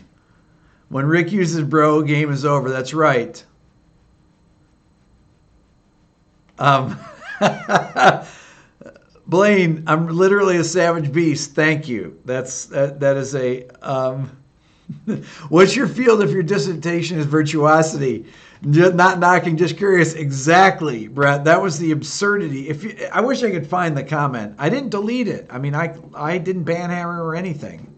When Rick uses bro, game is over. That's right. Blaine, I'm literally a savage beast. Thank you. That is a. What's your field if your dissertation is virtuosity? Not knocking, just curious. Exactly, Brett. That was the absurdity. I wish I could find the comment. I didn't delete it. I mean, I didn't banhammer or anything.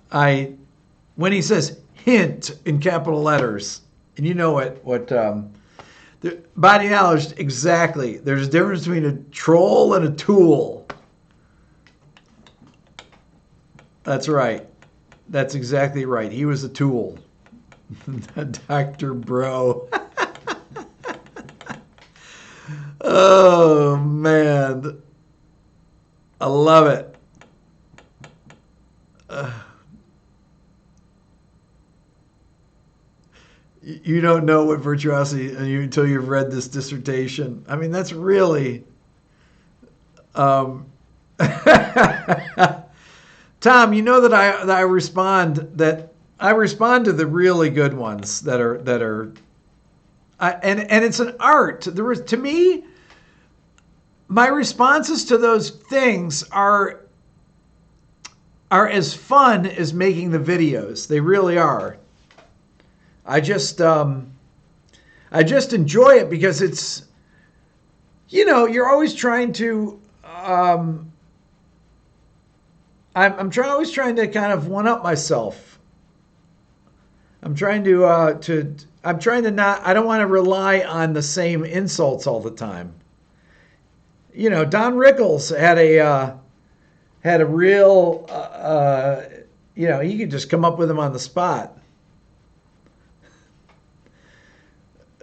When he says hint in capital letters, and you know what the body knowledge, exactly. There's a difference between a troll and a tool. That's right. That's exactly right. He was a tool. Dr. Bro. Oh, man. I love it. You don't know what virtuosity until you've read this dissertation. I mean, that's really... Tom, you know that I respond to the really good ones that are and it's an art. To me, my responses to those things are as fun as making the videos. They really are. I just enjoy it because it's, you're always trying to. I'm always trying to kind of one up myself. I'm trying to not. I don't want to rely on the same insults all the time. Don Rickles had a real. You could just come up with him on the spot.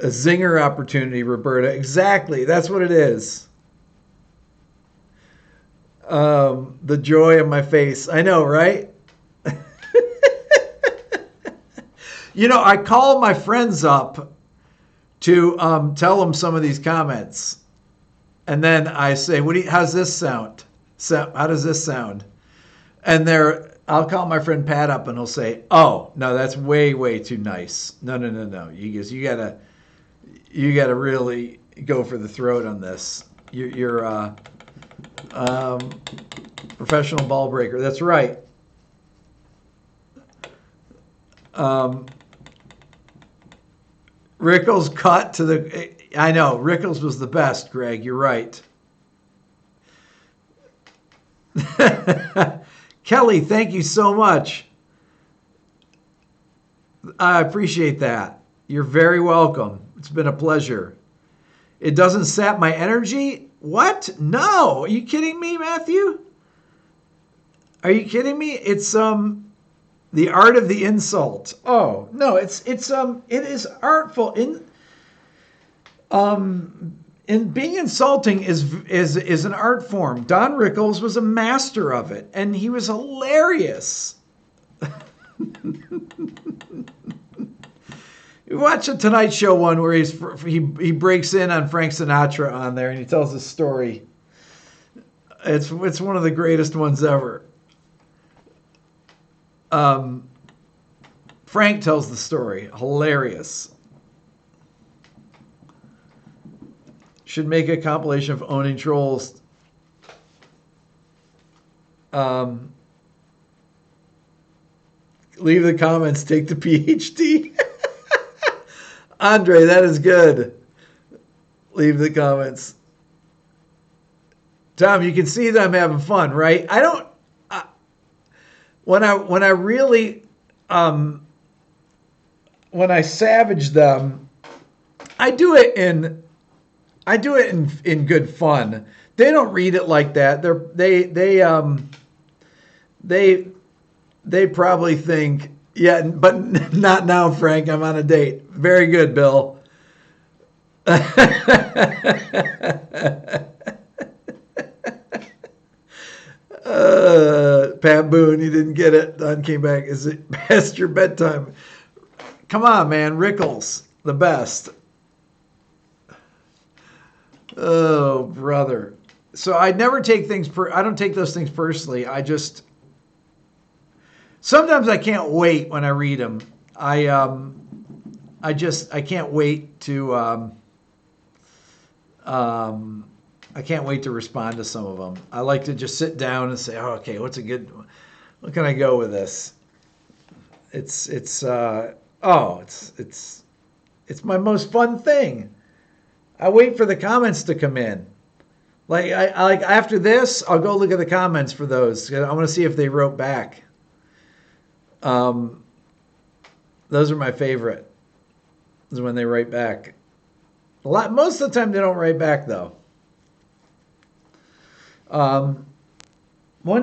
A zinger opportunity, Roberta. Exactly. That's what it is. The joy of my face. I know, right? I call my friends up to tell them some of these comments. And then I say, how's this sound? How does this sound? And I'll call my friend Pat up and he'll say, oh, no, that's way, way too nice. No. You gotta really go for the throat on this. You're professional ball breaker. That's right. Rickles cut to the. I know Rickles was the best, Greg. You're right. Kelly, thank you so much. I appreciate that. You're very welcome. It's been a pleasure. It doesn't sap my energy? What? No. Are you kidding me, Matthew? Are you kidding me? It's the art of the insult. Oh, no, it is artful in being insulting is an art form. Don Rickles was a master of it, and he was hilarious. You watch a Tonight Show one where he breaks in on Frank Sinatra on there and he tells his story. It's one of the greatest ones ever. Frank tells the story. Hilarious. Should make a compilation of owning trolls. Leave the comments. Take the PhD. Andre, that is good. Leave the comments. Tom, you can see that I'm having fun, right? I don't. When I really when I savage them, I do it in good fun. They don't read it like that. They probably think, yeah, but not now, Frank. I'm on a date. Very good, Bill. Pat Boone, you didn't get it. Don came back. Is it past your bedtime? Come on, man. Rickles, the best. Oh, brother. So I never take things I don't take those things personally. I just sometimes I can't wait when I read them. I can't wait to I can't wait to respond to some of them. I like to just sit down and say, oh, okay, what can I go with this? It's my most fun thing. I wait for the comments to come in. Like I like after this, I'll go look at the comments for those. I want to see if they wrote back. Those are my favorite. Is when they write back. Most of the time they don't write back though. One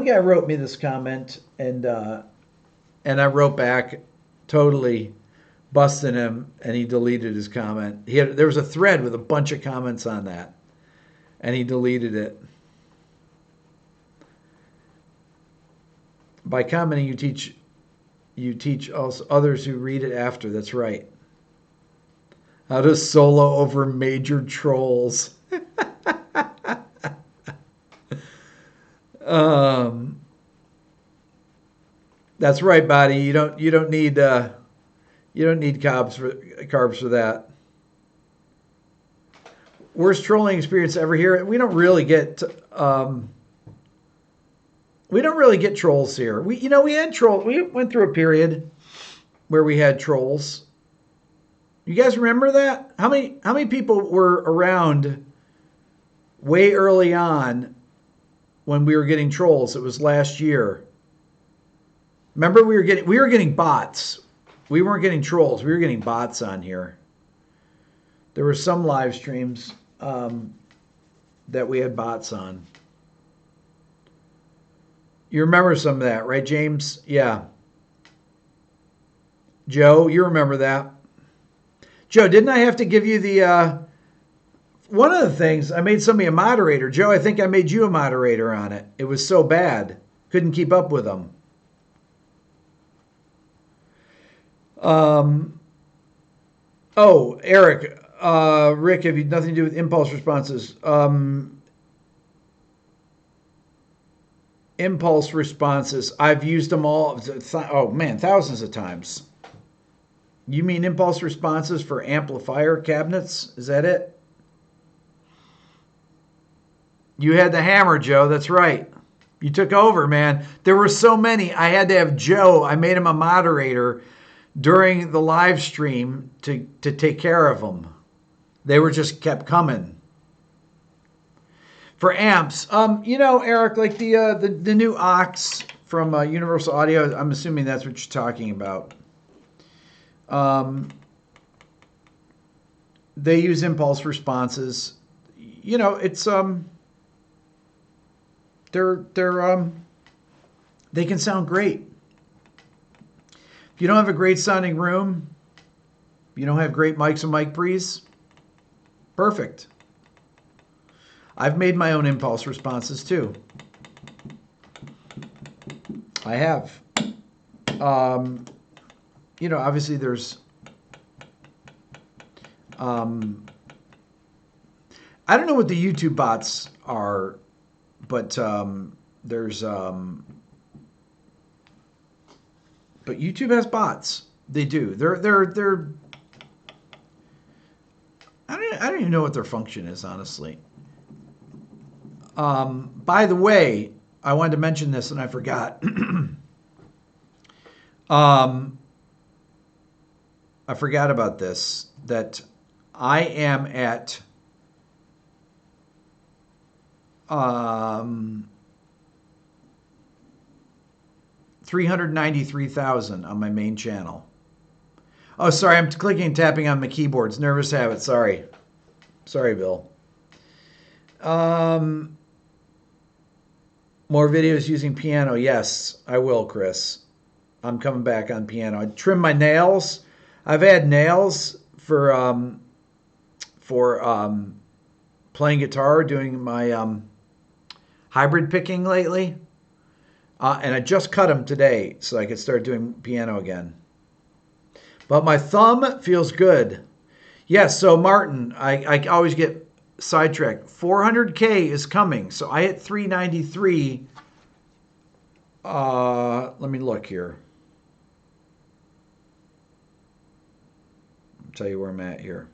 guy wrote me this comment and I wrote back totally busting him, and he deleted his comment. There was a thread with a bunch of comments on that, and he deleted it. By commenting, you teach also others who read it after. That's right. How to solo over major trolls. That's right, Buddy. You don't need carbs for that. Worst trolling experience ever here. We don't really get trolls here. We had trolls. We went through a period where we had trolls. You guys remember that? How many people were around way early on when we were getting trolls? It was last year. Remember we were getting bots. We weren't getting trolls. We were getting bots on here. There were some live streams that we had bots on. You remember some of that, right, James? Yeah. Joe, you remember that. Joe, didn't I have to give you the... one of the things, I made somebody a moderator. Joe, I think I made you a moderator on it. It was so bad. Couldn't keep up with them. Eric, Rick, have you nothing to do with impulse responses? Impulse responses, I've used them all. Thousands of times. You mean impulse responses for amplifier cabinets? Is that it? You had the hammer, Joe. That's right. You took over, man. There were so many. I had to have Joe. I made him a moderator during the live stream to take care of them. They were just kept coming. For amps, Eric, like the new aux from Universal Audio. I'm assuming that's what you're talking about. Um, they use impulse responses. It's they're they can sound great. If you don't have a great sounding room, you don't have great mics and mic pre's, perfect. I've made my own impulse responses too. I have. Obviously there's I don't know what the YouTube bots are, but there's but YouTube has bots. They do. They're I don't even know what their function is, honestly. By the way, I wanted to mention this and I forgot. I forgot about this, that I am at 393,000 on my main channel. Oh, sorry, I'm clicking and tapping on my keyboards. Nervous habit, sorry. Sorry, Bill. More videos using piano. Yes, I will, Chris. I'm coming back on piano. I trim my nails. I've had nails for playing guitar, doing my hybrid picking lately. And I just cut them today so I could start doing piano again. But my thumb feels good. Yes, so Martin, I always get sidetracked. 400K is coming. So I hit 393. Let me look here. I'll tell you where I'm at here.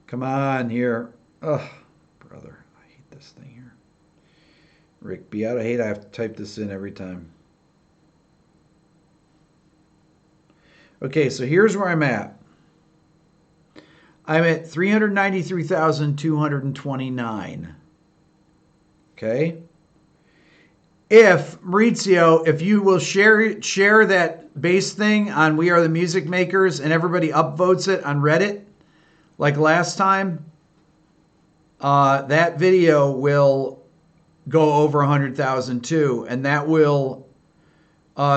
Come on here. Ugh, brother, I hate this thing here. Rick Beato, I have to type this in every time. Okay, so here's where I'm at. I'm at 393,229. Okay? If Maurizio, if you will share that bass thing on We Are the Music Makers and everybody upvotes it on Reddit, like last time, that video will go over 100,000 too, and that will.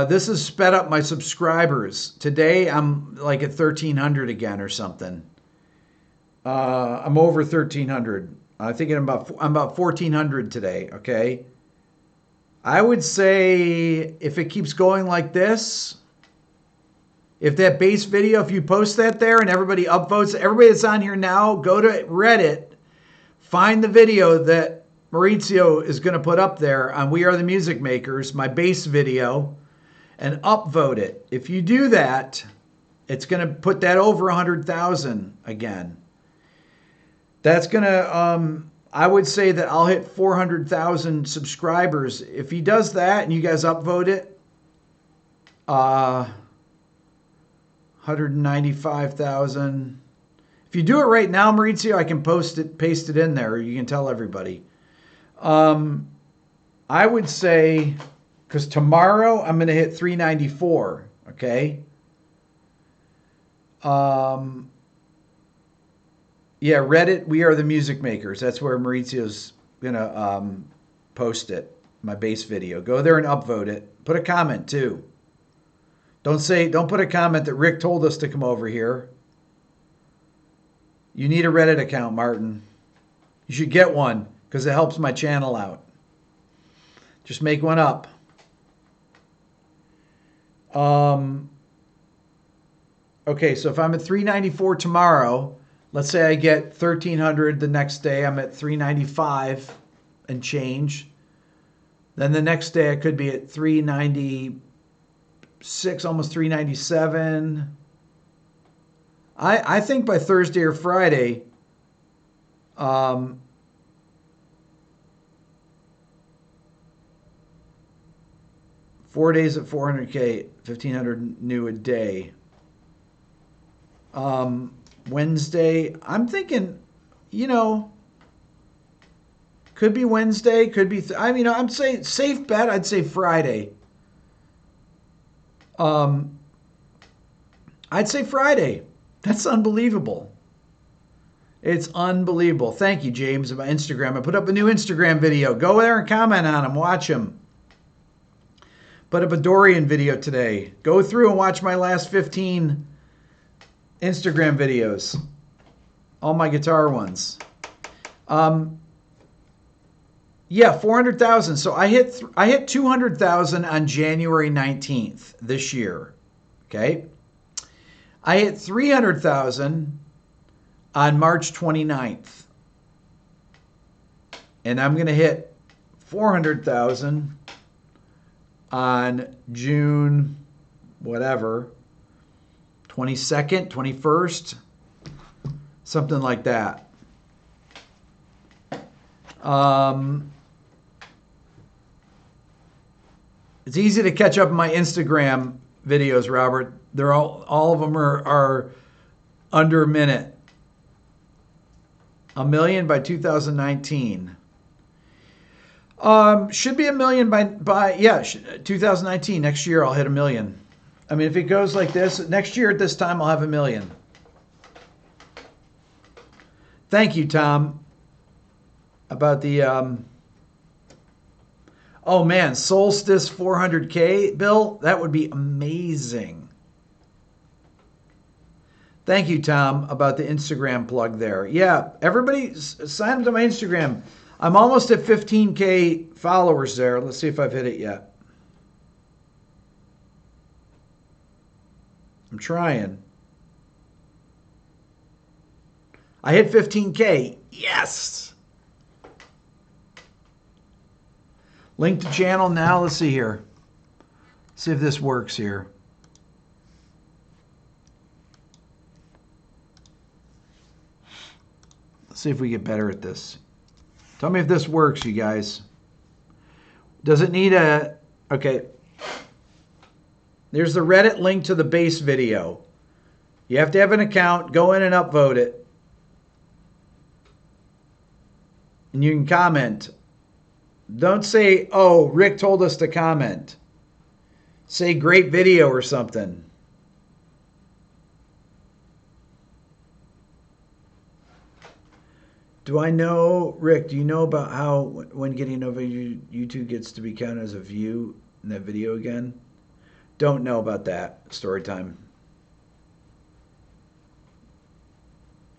This has sped up my subscribers. Today I'm like at 1,300 again or something. I'm over 1,300. I think I'm about 1,400 today. Okay. I would say if it keeps going like this, if that bass video, if you post that there and everybody upvotes, everybody that's on here now, go to Reddit, find the video that Maurizio is going to put up there on We Are the Music Makers, my bass video, and upvote it. If you do that, it's going to put that over 100,000 again. That's going to, I would say that I'll hit 400,000 subscribers. If he does that and you guys upvote it, 195,000. If you do it right now, Maurizio, I can paste it in there. You can tell everybody. I would say, because tomorrow I'm going to hit 394. Okay. Yeah, Reddit, We Are the Music Makers. That's where Maurizio's going to post it, my bass video. Go there and upvote it. Put a comment, too. Don't put a comment that Rick told us to come over here. You need a Reddit account, Martin. You should get one because it helps my channel out. Just make one up. Okay, so if I'm at 394 tomorrow, let's say I get 1,300 the next day, I'm at 395 and change. Then the next day I could be at 396, almost 397. I think by Thursday or Friday, 4 days at 400K, 1,500 new a day. Wednesday. I'm thinking, you know, could be Wednesday, could be. I'm saying safe bet. I'd say Friday. Um, I'd say Friday. That's unbelievable. It's unbelievable. Thank you, James, about Instagram. I put up a new Instagram video. Go there and comment on them. Watch them. Put up a Dorian video today. Go through and watch my last 15 Instagram videos. All my guitar ones. Yeah, 400,000. So I hit 200,000 on January 19th this year. Okay? I hit 300,000 on March 29th. And I'm going to hit 400,000 on June whatever, 22nd, 21st, something like that. It's easy to catch up on my Instagram videos, Robert. They're all of them are under a minute. 1 million by 2019. Should be 1 million by 2019. Next year I'll hit 1 million. I mean, if it goes like this, next year at this time I'll have 1 million. Thank you, Tom. About the oh man, Solstice 400K, Bill, that would be amazing. Thank you, Tom, about the Instagram plug there. Yeah, everybody sign up to my Instagram. I'm almost at 15K followers there. Let's see if I've hit it yet. I'm trying. I hit 15K. Yes. Link to channel now. Let's see here. See if this works here. Let's see if we get better at this. Tell me if this works, you guys. Does it need a... Okay. There's the Reddit link to the base video. You have to have an account. Go in and upvote it. And you can comment. Don't say, oh, Rick told us to comment. Say great video or something. Do I know, Rick, do you know about how when getting over YouTube gets to be counted as a view in that video again? Don't know about that. Story time.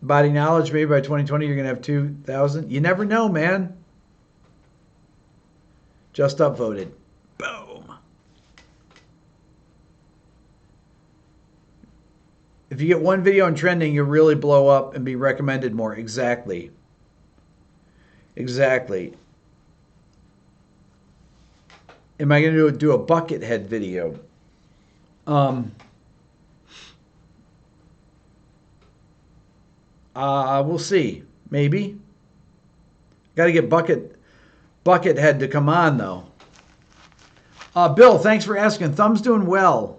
Body knowledge, maybe by 2020 you're going to have 2,000. You never know, man. Just upvoted. Boom. If you get one video in trending, you'll really blow up and be recommended more. Exactly. Exactly. Am I going to do a bucket head video? We'll see. Maybe. Got to get Buckethead to come on, though. Bill, thanks for asking. Thumb's doing well.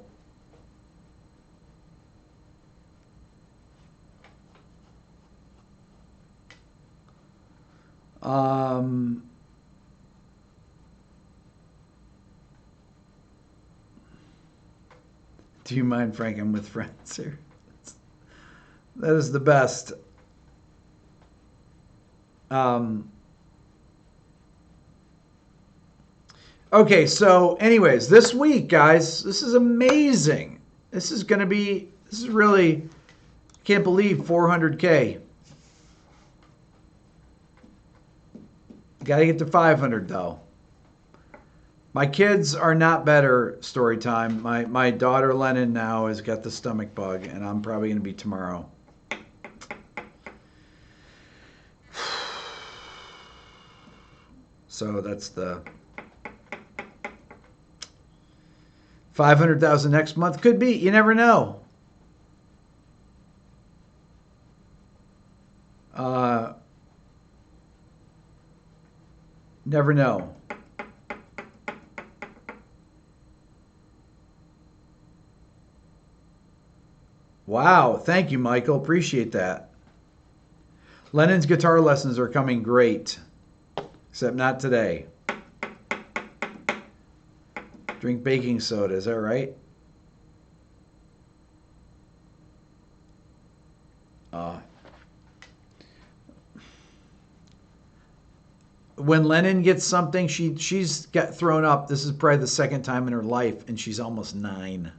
Do you mind, Frank? I'm with friends here. That is the best. Okay, so anyways, this week, guys, this is amazing. This is really, can't believe 400K. Got to get to 500, though. My kids are not better, story time. My daughter, Lennon, now has got the stomach bug, and I'm probably going to be tomorrow. So that's the 500,000 next month. Could be. You never know. Never know. Wow. Thank you, Michael. Appreciate that. Lennon's guitar lessons are coming great, except not today. Drink baking soda. Is that right? Uh, when Lennon gets something, she's got thrown up. This is probably the second time in her life, and she's almost 9.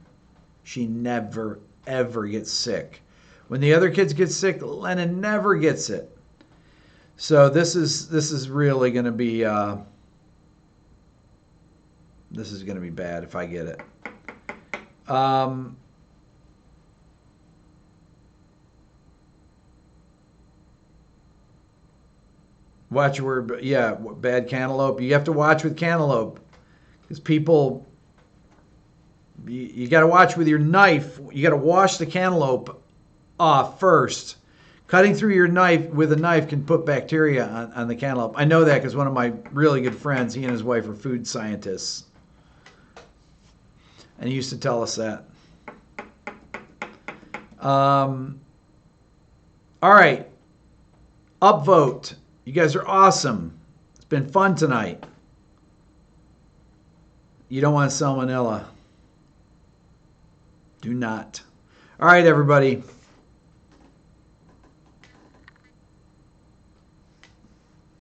She never ever gets sick. When the other kids get sick, Lennon never gets it. So this is really going to be this is going to be bad if I get it. Um, Watch where, yeah, bad cantaloupe. You have to watch with cantaloupe because people, you got to watch with your knife. You got to wash the cantaloupe off first. Cutting through your knife with a knife can put bacteria on the cantaloupe. I know that because one of my really good friends, he and his wife are food scientists, and he used to tell us that. All right, upvote. You guys are awesome. It's been fun tonight. You don't want salmonella. Do not. All right, everybody.